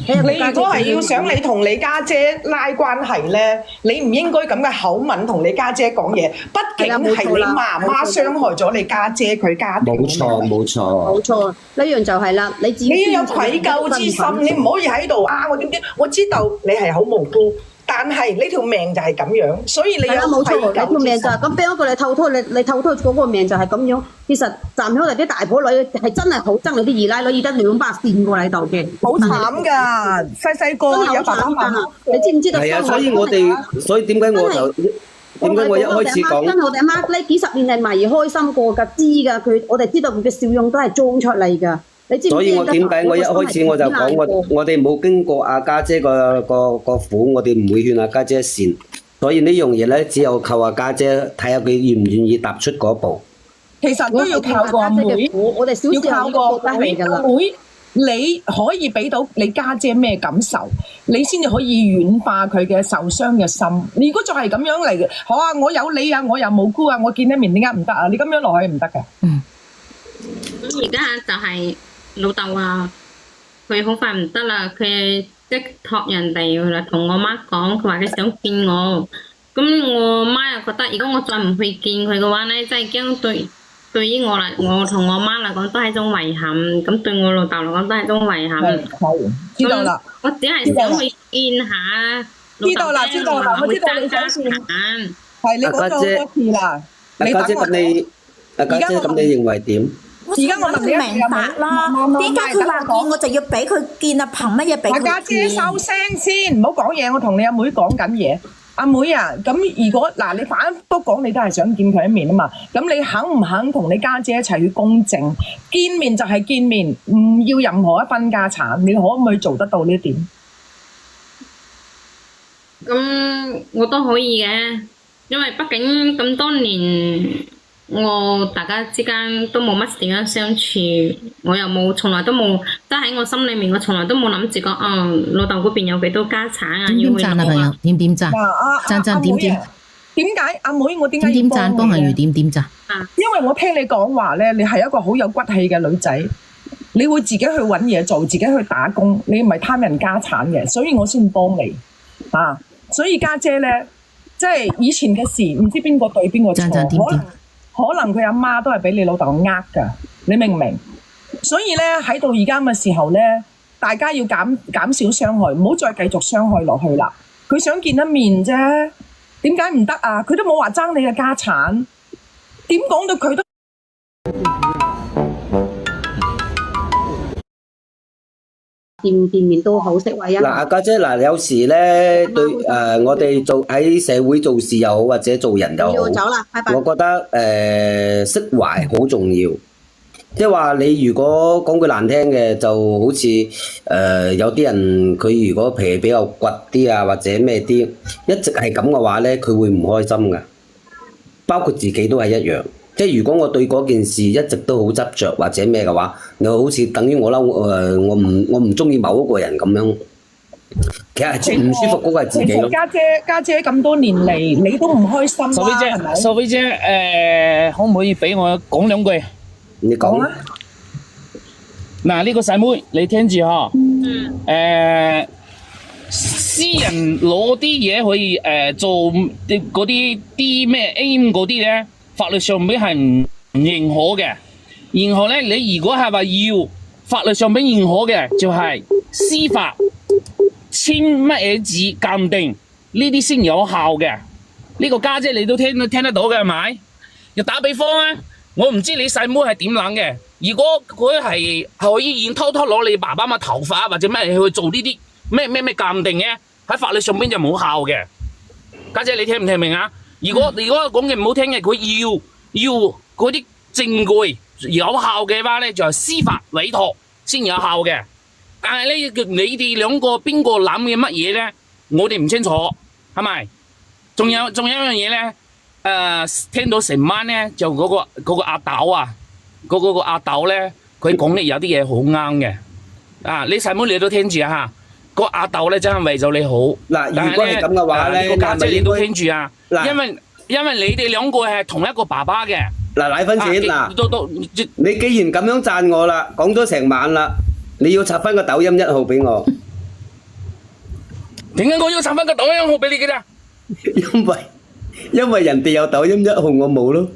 你如果係要想你同你家姐拉關係咧，你唔應該咁嘅口吻同你家姐講嘢，畢竟係你媽媽傷害咗你家姐佢家庭。冇錯。呢樣就係啦，你自己。你要有愧疚之心，你唔可以喺度我點點，我知道你係好無辜。但係你條命就係咁樣，所以你有冇錯，你條命就係咁。俾一個你透拖，你透拖嗰個命就係咁樣。其實站喺我哋啲大婆女係真係好憎你啲二奶女，而得2把線過喺度嘅，好慘㗎！細個有爸爸媽媽，你知唔知道？係啊，所以點解我一開始講？我哋阿媽呢幾十年係咪開心過㗎？知㗎，我哋知道佢嘅笑容都係裝出嚟㗎。所以我點解我一開始我就講我哋冇經過阿家姐個苦，我哋唔會勸阿家姐善。所以呢樣嘢咧，只有靠阿家姐睇下佢願唔願意踏出嗰步。其實都要靠個阿妹，我哋小時候要靠個妹。你可以俾到你家姐咩感受，你先至可以軟化佢嘅受傷嘅心。如果就係咁樣嚟嘅，好啊，我有你啊，我又無辜啊，我見一面點解唔得啊？你咁樣落去唔得嘅。咁而家就係老豆話佢好快唔得啦，佢即係託人哋啦，同我媽講，佢話佢想見我。咁我媽又覺得，如果我再唔去見佢嘅話咧，真係驚對於我同我媽嚟講都係一種遺憾，咁對我老豆嚟講都係一種遺憾。知道啦。我只係想去見下知道啦，知道啦，我知道你想見。係你講咗好多次啦。家姐咁你，家姐咁你認為點？而家我唔明白啦，點解佢話見我就要俾佢見啊？憑乜嘢俾佢見？家姐收聲先，唔好講嘢，我同你阿妹講緊嘢。阿妹啊，咁如果嗱你反覆講你都係想見佢一面啊嘛，咁你肯唔肯同你家姐一齊去公證？見面就係見面，唔要任何一分家產，你可唔可以做得到呢一點？咁我都可以嘅，因為畢竟咁多年，大家之間都冇乜時間相處，我又從來都冇，即係喺我心裏面，我從來都冇諗住講，老豆嗰邊有幾多家產啊，點點讚啊朋友，點點讚，讚點點。點解阿妹我點解點讚幫阿如點點讚？因為我聽你講話咧，你係一個好有骨氣嘅女仔，你會自己去揾嘢做，自己去打工，你唔係貪人家產嘅，所以我先幫你啊。所以家姐咧，即係以前嘅事，唔知邊個對邊個錯，可能佢阿媽都係俾你老豆呃㗎，你明唔明？所以咧喺到而家嘅時候咧，大家要減少傷害，唔好再繼續傷害落去啦。佢想見一面啫，點解唔得啊？佢都冇話爭你嘅家產，點講到佢都見面都好識為一。嗱，家姐嗱，有時咧對我哋做喺社會做事又好，或者做人又好，要走啦，拜拜。我覺得釋懷好重要。即係話你如果講句難聽嘅，就好似有啲人佢如果脾氣比較倔啲啊，或者咩啲，一直係咁嘅話咧，佢會唔開心噶。包括自己都係一樣。即係如果我對嗰件事一直都好執着或者咩嘅話，你好似等於我嬲我唔中意某一個人咁樣，其實係唔舒服嗰個係自己咯。家姐咁多年嚟，你都唔開心啦，係咪？秀妃姐，可唔可以俾我講兩句？你講啦。嗱，呢個細妹，你聽住嗬。私人攞啲嘢去做嗰啲咩 aim 嗰啲咧，法律上邊係唔認可嘅。然後咧，你如果係話要法律上邊認可嘅，就係司法簽乜嘢字鑑定呢啲先有效嘅。呢個家姐你都聽得到嘅係咪？又打比方啊，我唔知你細妹係點諗嘅。如果佢係可以偷偷攞你爸爸嘅頭髮或者咩去做呢啲咩鑑定嘅，喺法律上邊就冇效嘅。家姐你聽唔聽明啊？如果講嘅唔好聽嘅，佢要嗰啲證據有效嘅話咧，就係司法委託先有效嘅。但係咧，你哋兩個邊個諗嘅乜嘢咧？我哋唔清楚，係咪？仲有一樣嘢咧，聽到成晚咧就嗰個阿豆啊，嗰個阿豆咧，佢講咧有啲嘢好啱嘅。啊，你細妹你都聽住啊嚇。個阿豆咧真係為咗你好。嗱，如果係咁嘅話咧，個家姐你都聽住啊。因為你哋兩個係同一個爸爸嘅。嗱，奶粉錢嗱，你既然咁樣讚我啦，講咗成晚啦，你要插翻個抖音1號俾我。點解我要插翻個抖音1號俾你嘅啫？因為人哋有抖音1號，我冇咯。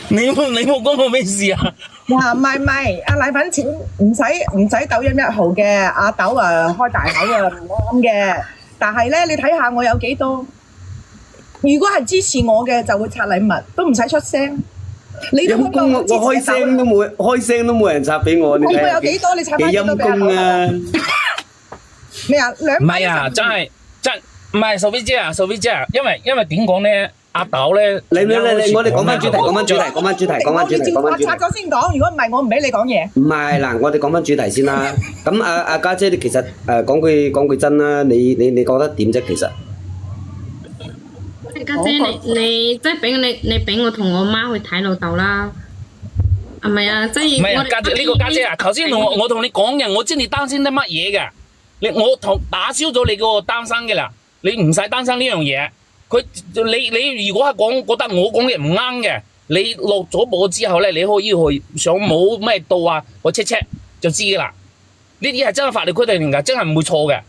你冇講我咩事啊？嗱，唔係，阿奶粉錢唔使抖音1號嘅，阿豆啊開大口啊唔啱嘅。但係咧，你睇下我有幾多？如果係支持我嘅，就會拆禮物，都唔使出聲。你都開我開聲都冇人拆俾我。我有幾多？你拆翻幾多俾我啊？咩啊？唔係啊，真唔係秀妃姐啊，因為點講咧？阿豆咧，你，我哋講翻主題。我拆咗先講，如果唔係，我唔俾你講嘢。唔係嗱，我哋講翻主題先啦。咁阿家姐，你其實講句真啦，你覺得點啫？其實家姐，你即係俾我同我媽去睇老豆啦。係咪啊？即係唔係啊，家姐呢個家姐啊，頭先我同你講嘅，我知你擔心啲乜嘢嘅，我打消咗你嗰個擔心嘅啦，你唔使擔心呢樣嘢。你如果係覺得我講嘅唔啱嘅，你落咗播之後咧，你可以去上冇咩到啊，我 check 就知噶啦。呢啲係真係法律規定㗎，真係唔會錯嘅。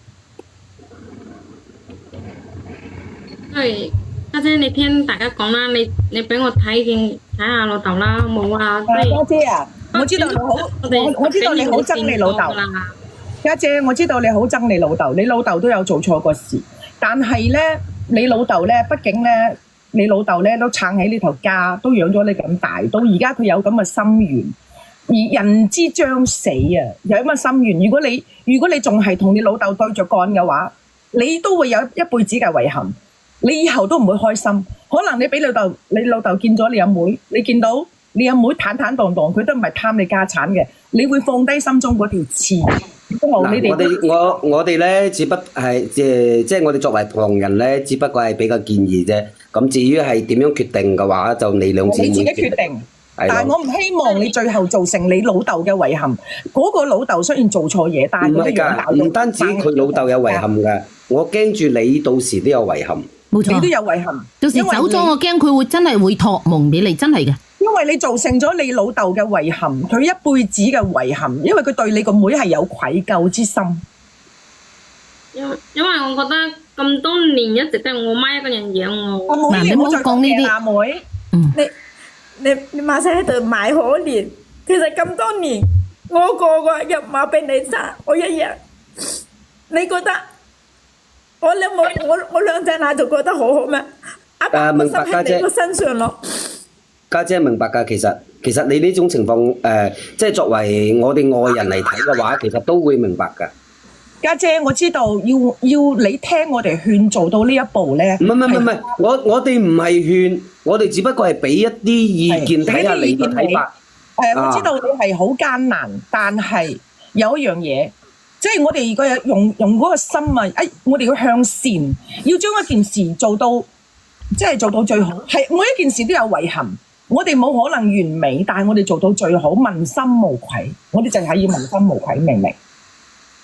係家姐，你聽大家講啦，你俾我睇下老豆啦，冇啊。家姐啊，我知道你好，我知道你好憎你老豆。家姐，我知道你好憎你老豆，你老豆都有做錯過事，但係咧，你老豆咧，畢竟咧，你老豆咧都撐起呢頭家，都養咗你咁大，到而家佢有咁嘅心願。而人之將死啊，有咁嘅心願。如果你仲係同你老豆對着幹嘅話，你都會有一輩子嘅遺憾。你以後都唔會開心。可能你俾你老豆見咗你阿妹，你見到你阿妹坦坦蕩蕩，佢都唔係貪你家產嘅，你會放低心中嗰條刺。嗱，我哋咧，只不係即係我哋作為旁人咧，只不過係俾個建議啫。咁至於係點樣決定嘅話，就你兩姊妹你自己決定。但係我唔希望你最後造成你老豆嘅遺憾。嗰個老豆雖然做錯嘢，但係佢都養大咗。唔單止佢老豆有遺憾㗎，我驚住你到時都有遺憾。冇錯，你都有遺憾。到時走咗，我驚佢會真係會託夢俾你，真係嘅。因為你造成咗你老豆嘅遺憾，佢一輩子嘅遺憾，因為佢對你個妹係有愧疚之心。因為我覺得咁多年一直都係我媽一個人養我。嗱，你唔好講呢啲。阿妹，你馬上喺度賣可憐。其實咁多年，我個日馬俾你生，我一日，你覺得我兩隻奶就覺得好好咩？阿爸個心喺你個身上咯。家姐明白㗎，其實你呢種情況即係作為我哋外人嚟睇嘅話，其實都會明白㗎。家姐，我知道要你聽我哋勸做到呢一步咧。唔係，我哋唔係勸，我哋只不過係俾一啲意見睇下你嘅睇法。我知道你係好艱難，但係有一樣嘢，即係我哋如果用嗰個心啊，我哋要向善，要將一件事做到，即係做到最好。係每一件事都有遺憾，我哋冇可能完美，但係我哋做到最好，問心無愧。我哋淨係要問心無愧，明唔明？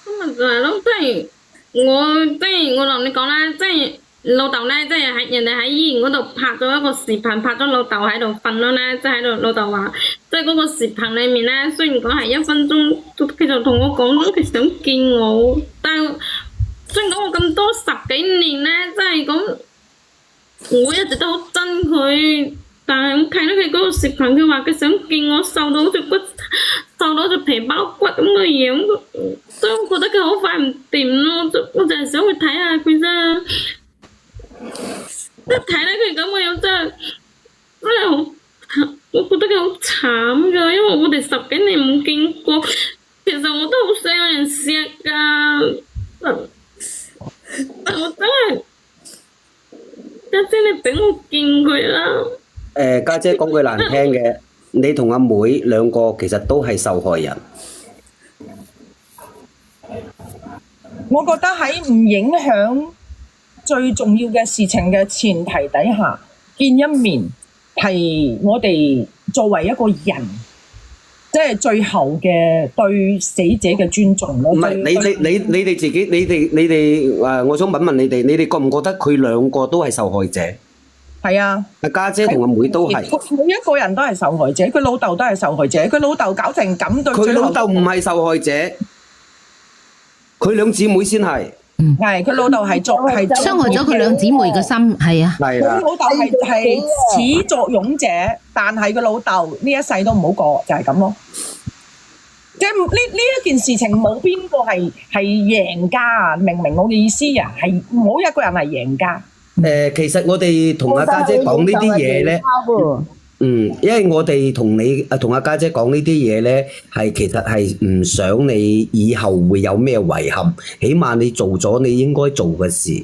咁咪就係咯，即係我同你講啦，即係老豆咧，即係人哋喺醫院嗰度拍咗一個視頻，拍咗老豆喺度瞓咯咧，即係喺度老豆話，即係嗰個視頻裡面咧，雖然講係1分鐘，佢就同我講咗佢想見我，但係雖然講我咁多10幾年咧，即係講我一直都好憎佢。但係我睇到佢嗰個視頻，佢話佢想見我，瘦到好似骨，瘦到好似皮包骨咁嘅樣，所以我覺得佢好快唔掂咯。我就係想去睇下佢啫。一睇到佢咁嘅樣真係好，我覺得佢好慘㗎，因為我哋10幾年冇見過。其實我都好想有人錫㗎，但我真係家姐，你俾我見佢啦。家姐講句難聽嘅，你同阿妹兩個其實都係受害人。我覺得喺唔影響最重要嘅事情嘅前提底下，見一面係我哋作為一個人，即係最後嘅對死者嘅尊重咯。唔係你哋自己，你哋我想問問你哋覺唔覺得佢兩個都係受害者？係啊，家姐同阿妹都係，每一個人都係受害者，佢老豆都係受害者，佢老豆搞成咁對，佢老豆唔係受害者，佢兩姊妹先係。係佢老豆係傷害咗佢兩姊妹嘅心，係啊。佢老豆係始作俑者，但係佢老豆呢一世都唔好過，就係咁咯。即係呢一件事情冇邊個係贏家啊？明唔明我嘅意思啊？係冇一個人係贏家。其實我哋同阿家姐講呢啲嘢咧，因為我哋同阿家姐講呢啲嘢咧，係其實係唔想你以後會有咩遺憾，起碼你做咗你應該做嘅事。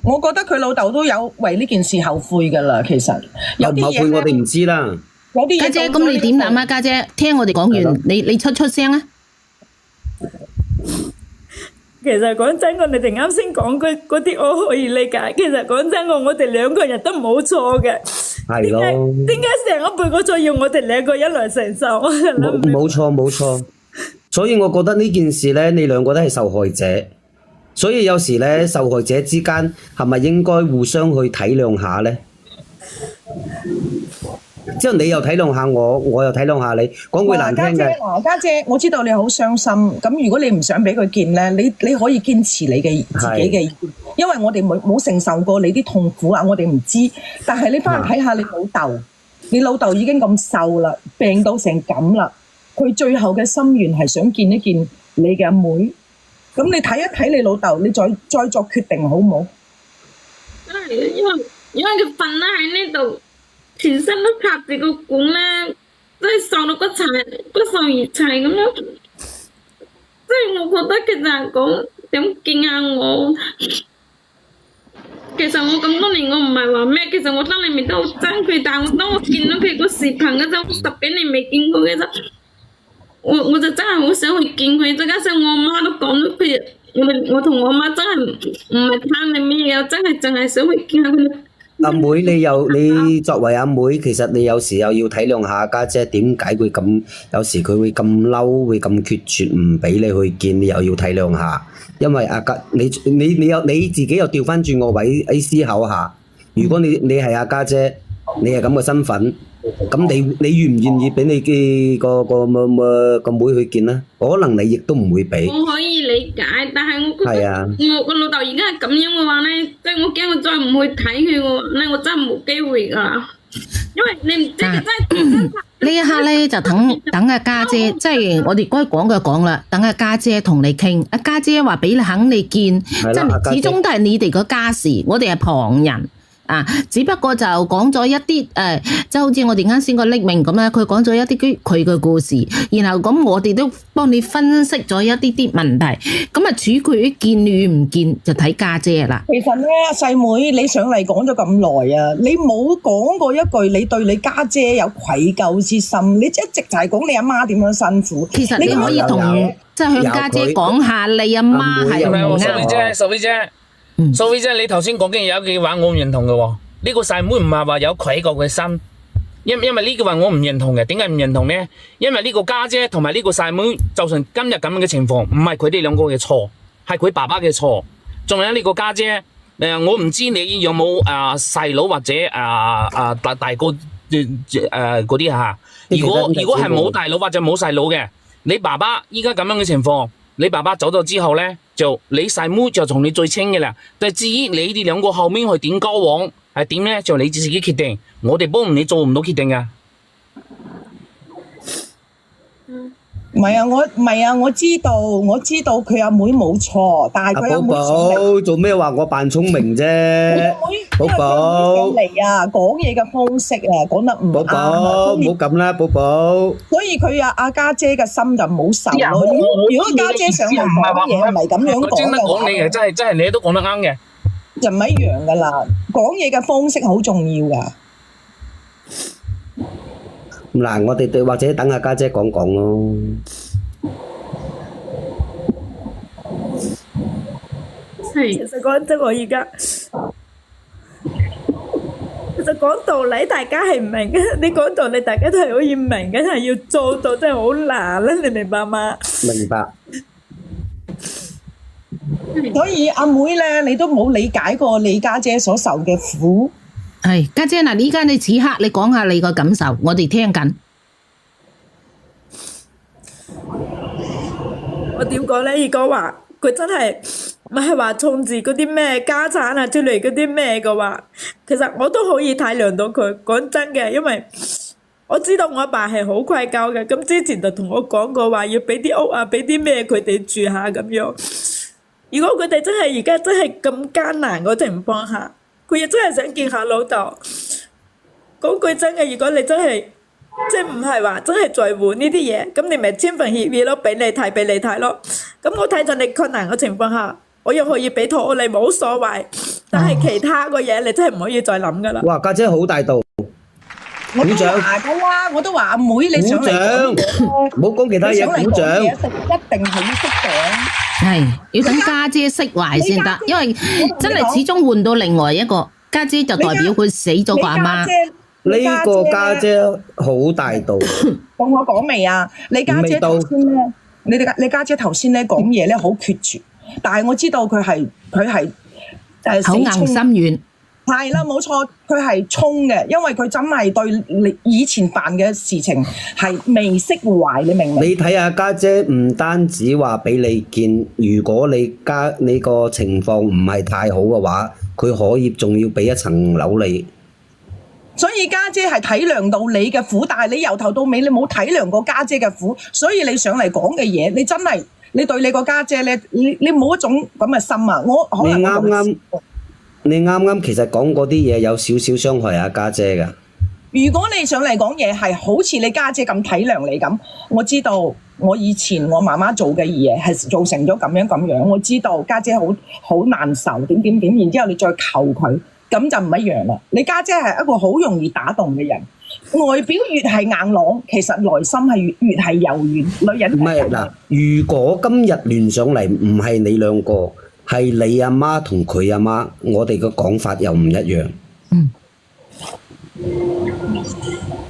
我覺得佢老豆都有為呢件事後悔㗎啦，其實有啲嘢後悔我哋唔知啦。家姐，咁你點諗啊？家姐，聽我哋講完，你出聲啊！其實講真，我哋啱先講嗰啲我可以理解。其實講真，我哋兩個人都冇錯嘅。係咯。點解成個半個錯要我哋兩個一來承受？我就諗唔明。冇錯。所以我覺得呢件事咧，你兩個都係受害者。所以有時咧，受害者之間係咪應該互相去體諒下咧？之後你又體諒下我，我又體諒下你。講句難聽嘅，家姐，我知道你好傷心。咁如果你唔想俾佢見咧，你可以堅持你嘅自己嘅意見，因為我哋冇承受過你啲痛苦啊，我哋唔知。但係你翻去睇下你老豆，你老豆已經咁瘦啦，病到成咁啦，佢最後嘅心願係想見一見你嘅阿妹。咁你睇一睇你老豆，你再作決定好唔好？因為佢瞓得喺呢度，全身都插住個管咧，真係瘦到骨瘦如柴咁樣。即係我覺得其實講點見下我，其實我咁多年我唔係話咩，其實我心裏面都好憎佢，但係當我見到佢個視頻嗰陣，10幾年未見過嘅陣。我就真係好想去見佢，再加上我媽都講咗佢，我同我媽真係唔係貪你咩嘢，真係淨係想去見下佢。阿妹，你作為阿妹，其實你有時又要體諒下家姐，點解會咁？有時佢會咁嬲，會咁決絕，唔俾你去見，你又要體諒下。因為你自己又調翻轉個位思考下，如果你係阿家姐，你係咁嘅身份。咁你願唔願意俾你嘅個妹去見咧？可能你亦都唔會俾。我可以理解，但係我覺得我個老豆而家係咁樣嘅話咧，即係我驚我再唔去睇佢嘅話咧，我真係冇機會㗎。因為你唔知佢真係呢一刻咧就等阿家姐，即係我哋該講嘅講啦，等阿家姐同你傾。阿家姐話俾你肯你見，即係始終都係你哋個家事，我哋係旁人。只不過就講咗一啲即係好似我哋啱先個匿名咁咧，佢講咗一啲佢嘅故事，然後咁我哋都幫你分析咗一啲問題，咁啊處佢見與唔見就睇家姐啦。其實咧，細妹你上嚟講咗咁耐啊，你冇講過一句你對你家姐有愧疚之心，你一直就係講你阿媽點樣辛苦。其實你可以同即係向家姐講下你阿媽係唔啱。淑妃姐。淑妃姐，你頭先講嘅有一句話我唔認同嘅喎，呢個細妹唔係話有愧疚嘅心，因為呢句話我唔認同嘅。點解唔認同呢？因為呢個家姐同埋呢個細妹，就算今日咁樣嘅情況，唔係佢哋兩個嘅錯，係佢爸爸嘅錯。仲有呢個家姐，我唔知你有冇細佬或者大哥嗰啲嚇。如果係冇大佬或者冇細佬嘅，你爸爸依家咁樣嘅情況。你爸爸走咗之後呢，就你細妹就同你最親嘅啦。但係至於你哋兩個後面去點交往係點呢？就你自己決定。我哋幫你做唔到決定噶。唔係啊，我知道佢阿妹冇錯，但係佢阿妹寶寶做咩話我扮聰明啫？寶寶嚟啊，講嘢嘅方式啊，講得唔啱。寶寶唔好咁啦，寶寶。所以佢阿家姐嘅心就冇受咯。如果家姐上嚟講嘢，唔係咁樣講嘅。真係講你嘅，真係你都講得啱嘅。就唔一樣噶啦，講嘢嘅方式好重要噶。嗱，我哋或者等下家姐講講咯。其實講真，我而家其實講道理，大家係唔明嘅。你講道理，大家都係可以明嘅，但係要做到真係好難咧。你明白嗎？明白。所以阿妹咧，你都冇理解過你家姐所受嘅苦。係家姐嗱，依家你此刻你講下你個感受，我哋聽緊。我點講咧？如果話佢真係唔係話衝住嗰啲咩家產啊之類嗰啲咩嘅話，其實我都可以體諒到佢。講真嘅，因為我知道我阿爸係好愧疚嘅。咁之前就同我講過話要俾啲屋啊，俾啲咩佢哋住下咁樣。如果佢哋真係而家真係咁艱難嗰情況下，佢亦真係想見下老豆。講句真嘅，如果你真係即係唔係話真係在乎呢啲嘢，咁你咪簽份協議咯，俾你睇咯。咁我睇在你困難嘅情況下，我又可以俾妥你冇所謂。但係其他個嘢你真係唔可以再諗噶啦。哇，家姐好大度，鼓掌！我都話阿妹你上嚟講嘢，唔好講其他嘢，鼓掌！一定係要識講。係要等家姐釋懷先得，因為真係始終換到另外一個家姐，就代表佢死咗個阿媽。呢個家姐好大度。當我講未啊？你家姐頭先咧，你家姐頭先咧講嘢咧好決絕，但係我知道佢係口硬心軟。係啦，冇錯，佢係衝嘅，因為佢真係對你以前犯嘅事情係未釋懷，你明唔明？你睇下家姐唔單止話俾你見，如果你個情況唔係太好嘅話，佢可以仲要俾一層樓你。所以家姐係體諒到你嘅苦，但係你由頭到尾你冇體諒過家姐嘅苦，所以你上嚟講嘅嘢，你真係你對你個家姐咧，你冇一種咁嘅心啊！你啱啱其實講嗰啲嘢有少少傷害阿家姐㗎。如果你上嚟講嘢係好似你家姐咁體諒你咁，我知道我以前我媽媽做嘅嘢係造成咗咁樣，我知道家姐好難受點，然之後你再求佢，咁就唔一樣啦。你家姐係一個好容易打動嘅人，外表越係硬朗，其實內心係越係柔軟。女人唔係嗱，如果今日聯上嚟唔係你兩個，係你阿媽同佢阿媽，我哋嘅講法又唔一樣。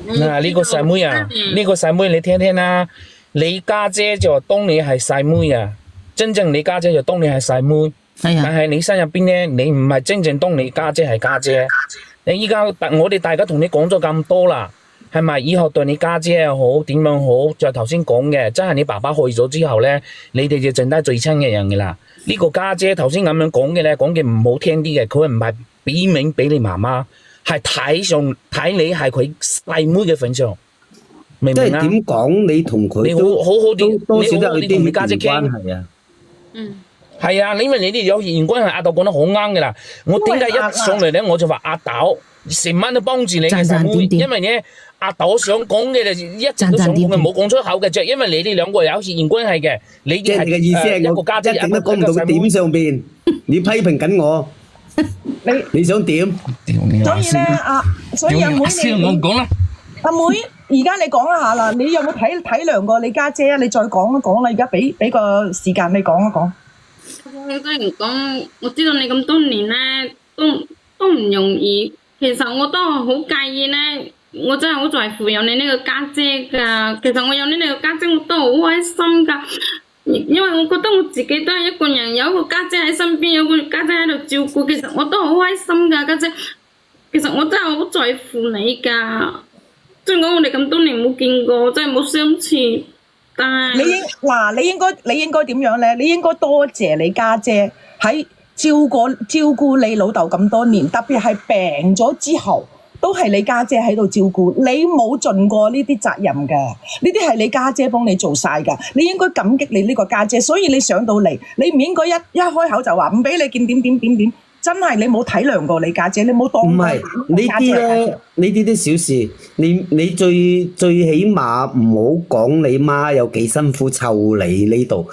嗱，呢個細妹啊，呢個細妹你聽聽啦，你家姐就當你係細妹啊，真正你家姐就當你係細妹，但係你心入邊咧，你唔係真正當你家姐係家姐。你依家我哋大家同你講咗咁多啦，係咪？以後對你家姐又好，點樣好，就頭先講嘅，真係你爸爸去咗之後咧，你哋就剩低最親嘅人噶啦。呢個家姐頭先咁樣講嘅咧，講嘅唔好聽啲嘅，佢唔係俾面俾你媽媽，係睇你係佢細妹嘅份上，明唔明啊？即係點講？你同佢你好啲，多少都有你同你家姐傾關係啊。係啊，因為你哋有血緣關係，阿豆講得好啱嘅啦。我點解一上嚟咧，我就話阿豆成晚都幫住你嘅細妹，因為咧阿豆想講嘅就一直都想講嘅，冇講出口嘅啫。因為你哋兩個有血緣關係嘅，你即係你嘅意思係一個家姐，一定都講唔到個點上邊，你批評緊我，你想點？所以咧，所以阿妹我講啦。阿妹，而家你講一下啦，你有冇體諒過你家姐啊？你再講一講啦，而家俾個時間你講一講。我真係講，我知道你咁多年咧，都唔容易。其實我都好介意咧，我真係好在乎有你呢個家姐㗎。其實我有你呢個家姐，我都好開心㗎。因為我覺得我自己都係一個人，有一個家姐喺身邊，有個家姐喺度照顧，其實我都好開心㗎，家姐。其實我真係好在乎你㗎。即係講我哋咁多年冇見過，真係冇相似。但係你應該點樣咧？你應該多謝你家姐喺照顧你老豆咁多年，特別係病咗之後，都係你家姐喺度照顧，你冇盡過呢啲責任㗎。呢啲係你家姐幫你做晒㗎，你應該感激你呢個家姐。所以你上到嚟，你唔應該一開口就話唔俾你見點。真係你冇體諒過你家姐，你冇當唔係呢啲咧，呢啲啲小事，你最起碼唔好講你媽有幾辛苦湊你呢度。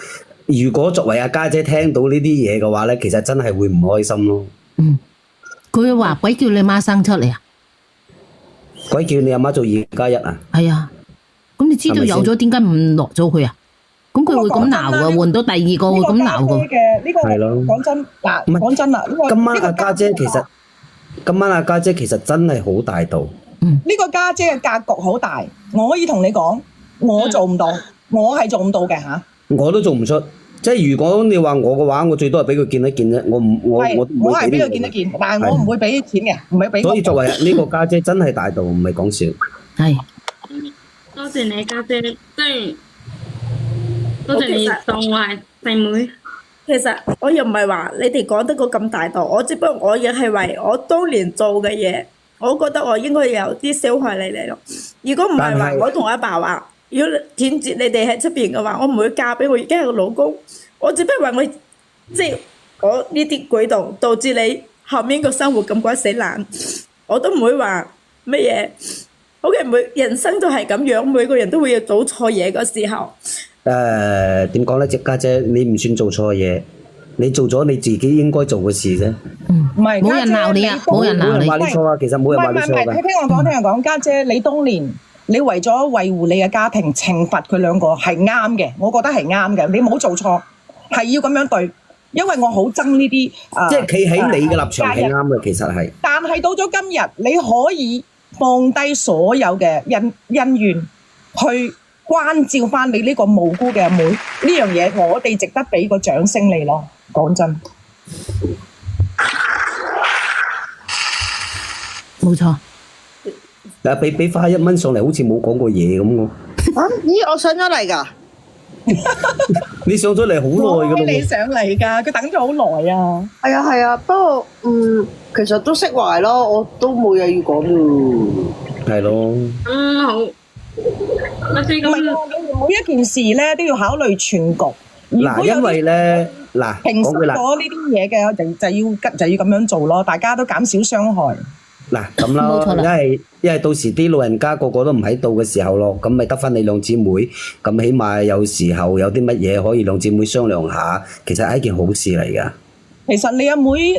如果作為阿家姐聽到呢啲嘢嘅話咧，其實真係會唔開心咯。佢話鬼叫你媽生出嚟啊！鬼叫你阿媽做2+1啊！係啊，咁你知道有咗點解唔落咗佢啊？咁佢會咁鬧㗎，換到第二個會咁鬧㗎。係咯，講真嗱，講真啦，今晚阿家姐其實真係好大度。呢個家姐嘅格局好大，我可以同你講，我做唔到，我係做唔到嘅嚇。我都做唔出，即係如果你話我嘅話，我最多係俾佢見一見啫，我係俾佢見一見，但係我唔會俾錢嘅，唔係俾。所以作為呢個家姐真係大度，唔係講笑。係，多謝你家姐，即係。多謝你當我係細妹。其實我又唔係話你哋講得個咁大度，我只不過我亦係為我當年做嘅嘢，我覺得我應該有啲傷害你哋咯。如果唔係話，我同阿爸話，如果斷絕你哋喺出邊嘅話，我唔會嫁俾我而家嘅老公。我只不過話我即係我呢啲舉動導致你後面個生活咁鬼死爛，我都唔會話乜嘢。OK，人生都係咁樣，每個人都會有做錯嘢嘅時候。點講咧？隻家姐，你唔算做錯嘢，你做咗你自己應該做嘅事啫。唔係，冇人鬧你啊！冇人鬧你。話你錯啊！其實冇人話你錯㗎。聽我講，家姐，你當年你為咗維護你嘅家庭，懲罰佢兩個係啱嘅，我覺得係啱嘅。你冇做錯，係要咁樣對，因為我好憎呢啲即係企喺你嘅立場係啱嘅，其實係。但係到咗今日，你可以放低所有嘅恩怨，去關照翻你呢個無辜嘅阿妹呢樣嘢，我哋值得俾個掌聲你咯。講真，冇錯。嗱，俾花1蚊上嚟，好似冇講過嘢咁喎。咦，我上咗嚟㗎。你上咗嚟好耐㗎咯喎。你上嚟㗎，佢等咗好耐啊。係啊係啊，不過其實都釋懷咯，我都冇嘢要講喎。係咯。好。我知咁。唔係啊，每一件事咧都要考慮全局。嗱，因為咧，嗱，平息講句啦。咗呢啲嘢嘅，就要咁樣做咯，大家都減少傷害。嗱咁啦，因為到時啲老人家個個都唔喺度嘅時候咯，咁咪得翻你兩姊妹，咁起碼有時候有啲乜嘢可以兩姊妹商量下，其實係一件好事嚟噶。其實你阿妹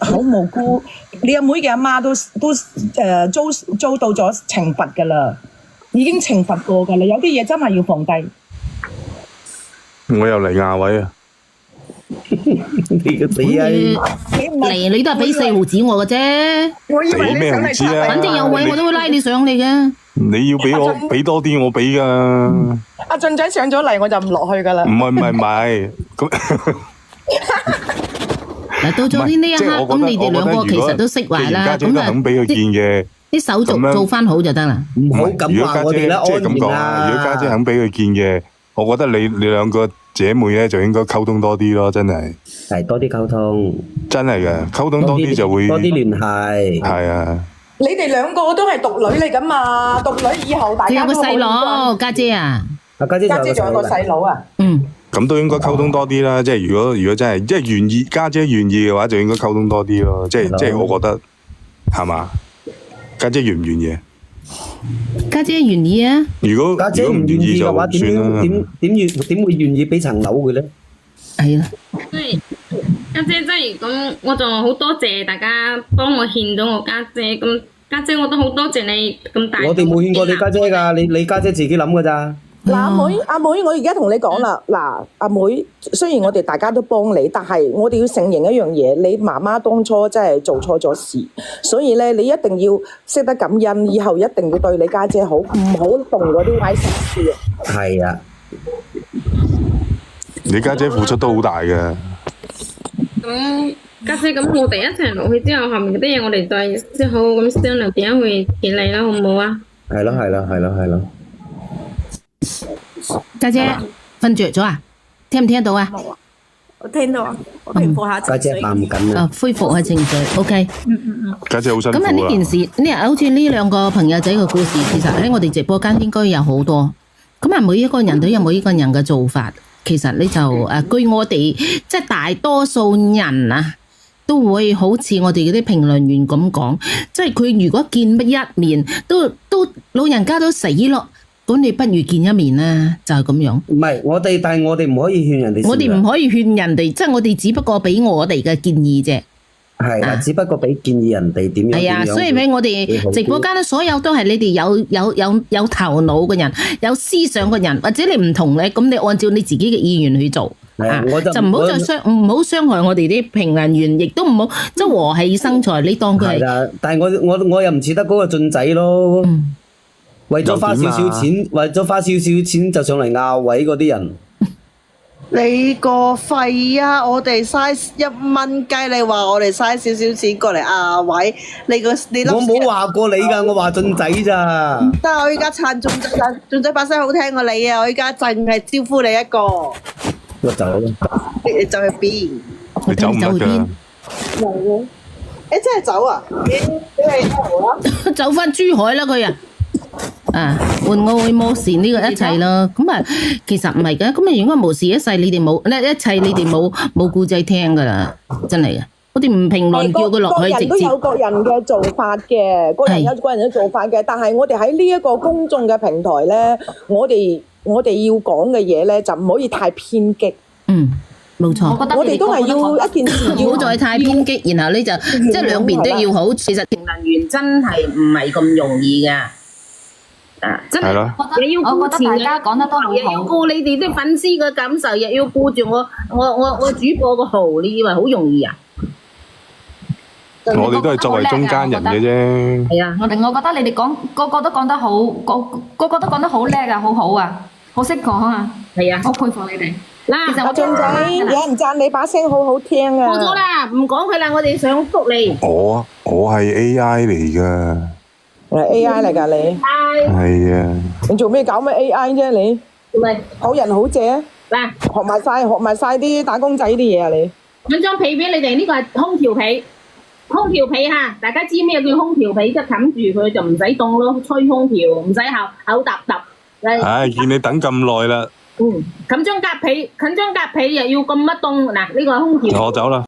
好無辜，你阿妹嘅阿媽都遭到咗懲罰噶啦，已經懲罰過噶啦，有啲嘢真係要放低。我又嚟亞位啊！你個死啊！嚟你都係俾4毫子我嘅啫。我以為你想嚟插位，反正有位我都會拉你上嚟嘅。你要俾我俾多啲，我俾噶。阿俊仔上咗嚟，我就唔落去噶啦。唔係咁。嗱，到咗呢一刻，咁你哋兩個其實都釋懷啦。咁啊，肯俾佢見嘅，啲手續做翻好就得啦。唔好咁話我哋啦，即係咁講啊！如果家姐肯俾佢見嘅，我覺得你兩個姐妹咧就應該溝通多啲咯，真係。係多啲溝通，真係嘅，溝通多啲就會多啲聯繫。係啊。你哋兩個都係獨女嚟噶嘛？獨女以後大家都有個細佬，家姐啊，家姐仲有個細佬啊。咁都應該溝通多啲啦，即係如果真係即係願意，家姐願意嘅話，就應該溝通多啲咯。即係我覺得係嘛？家姐願唔願意？家姐願意啊。如果唔願意嘅話，點會願意俾層樓佢咧？係啦。即係家姐，即係咁，我就好多謝大家幫我勸到我家姐。咁家姐，我都好多謝你咁大。我哋冇勸過你家姐㗎，你家姐自己諗㗎咋。嗱，阿妹，我而家同你講啦，嗱，阿妹，雖然我哋大家都幫你，但係我哋要承認一樣嘢，你媽媽當初真係做錯咗事，所以咧，你一定要識得感恩，以後一定要對你家姐好，唔好動嗰啲歪心思。係啊，你家姐付出都好大嘅。咁家姐，咁我哋一齊落去之後，後面嗰啲嘢我哋再好好咁商量點樣去處理啦，好唔好啊？係咯。家姐瞓着咗啊？聽唔聽到啊？我聽到啊，我平復下情緒。家姐扮緊啊！恢復下情緒 ，OK。家姐好辛苦啊。咁啊，呢件事呢，好似呢兩個朋友仔嘅故事，其實喺我哋直播間應該有好多。咁啊，每一個人都有每一個人嘅做法。其實你就據我哋即係大多數人啊，都會好似我哋嗰啲評論員咁講，即係佢如果見一面，都老人家都死咯。咁你不如見一面啦，就係咁樣。唔係但係我哋唔可以勸人哋。我哋唔可以勸人哋，即係我哋只不過俾我哋嘅建議啫。係啊，只不過俾建議人哋點樣。係啊，所以俾我哋直播間咧，所有都係你哋有頭腦嘅人，有思想嘅人，或者你唔同咧，咁你按照你自己嘅意願去做。就唔好再唔好傷害我哋啲評論員，亦都唔好即係和氣生財。你當佢係。係啊，但係我又唔似得嗰個俊仔咯。為咗花少少錢就上嚟拗位嗰啲人，你個肺啊！我哋嘥1蚊雞，你話我哋嘥少少錢過嚟拗位，你我冇話過你㗎，我話俊仔咋。得我依家撐俊仔把聲好聽過你啊！我依家淨係招呼你一個。我走啦。你走去邊？你走唔得㗎。冇。你真係走啊？你走返珠海啦佢啊！換我會冇事呢個一切咯，咁啊其實唔係嘅，咁啊如果無事一世你哋冇咧，一切你哋冇故仔聽噶啦，真係嘅。我哋唔評論，叫佢落去直接。各人都有各人嘅做法嘅，各人有各人嘅做法嘅，但係我哋喺呢一個公眾嘅平台咧，我哋要講嘅嘢咧就唔可以太偏激。冇錯，我哋都係要一件事，唔好再太偏激，然後你就即係兩邊都要好。其實評論員真係唔係咁容易噶。真係係咯，又要顧前我覺得大家講得都好好又要顧你哋啲粉絲嘅感受，又要顧住我主播個號，你以為好容易啊？我哋都係作為中間人嘅啫。係啊，我覺得你哋講個個都講得好，個個都講得好叻啊，好好啊，好識講啊。係啊，好佩服你哋。嗱，其實阿俊仔，有人讚你把聲好好聽啊！過咗啦，唔講佢啦，我哋想福利。我係 AI 嚟噶，係 AI 嚟㗎你？係啊。你做咩搞咩 AI 啫你？唔係好人好姐，嗱，學埋晒啲打工仔啲嘢啊你。揾張被俾你哋，呢個係空調被。空調被嚇，大家知咩叫空調被？即係冚住佢就唔使凍咯，吹空調唔使口揼揼。唉，見你等咁耐啦。冚張夾被又要咁乜凍嗱？呢個係空調。我走啦。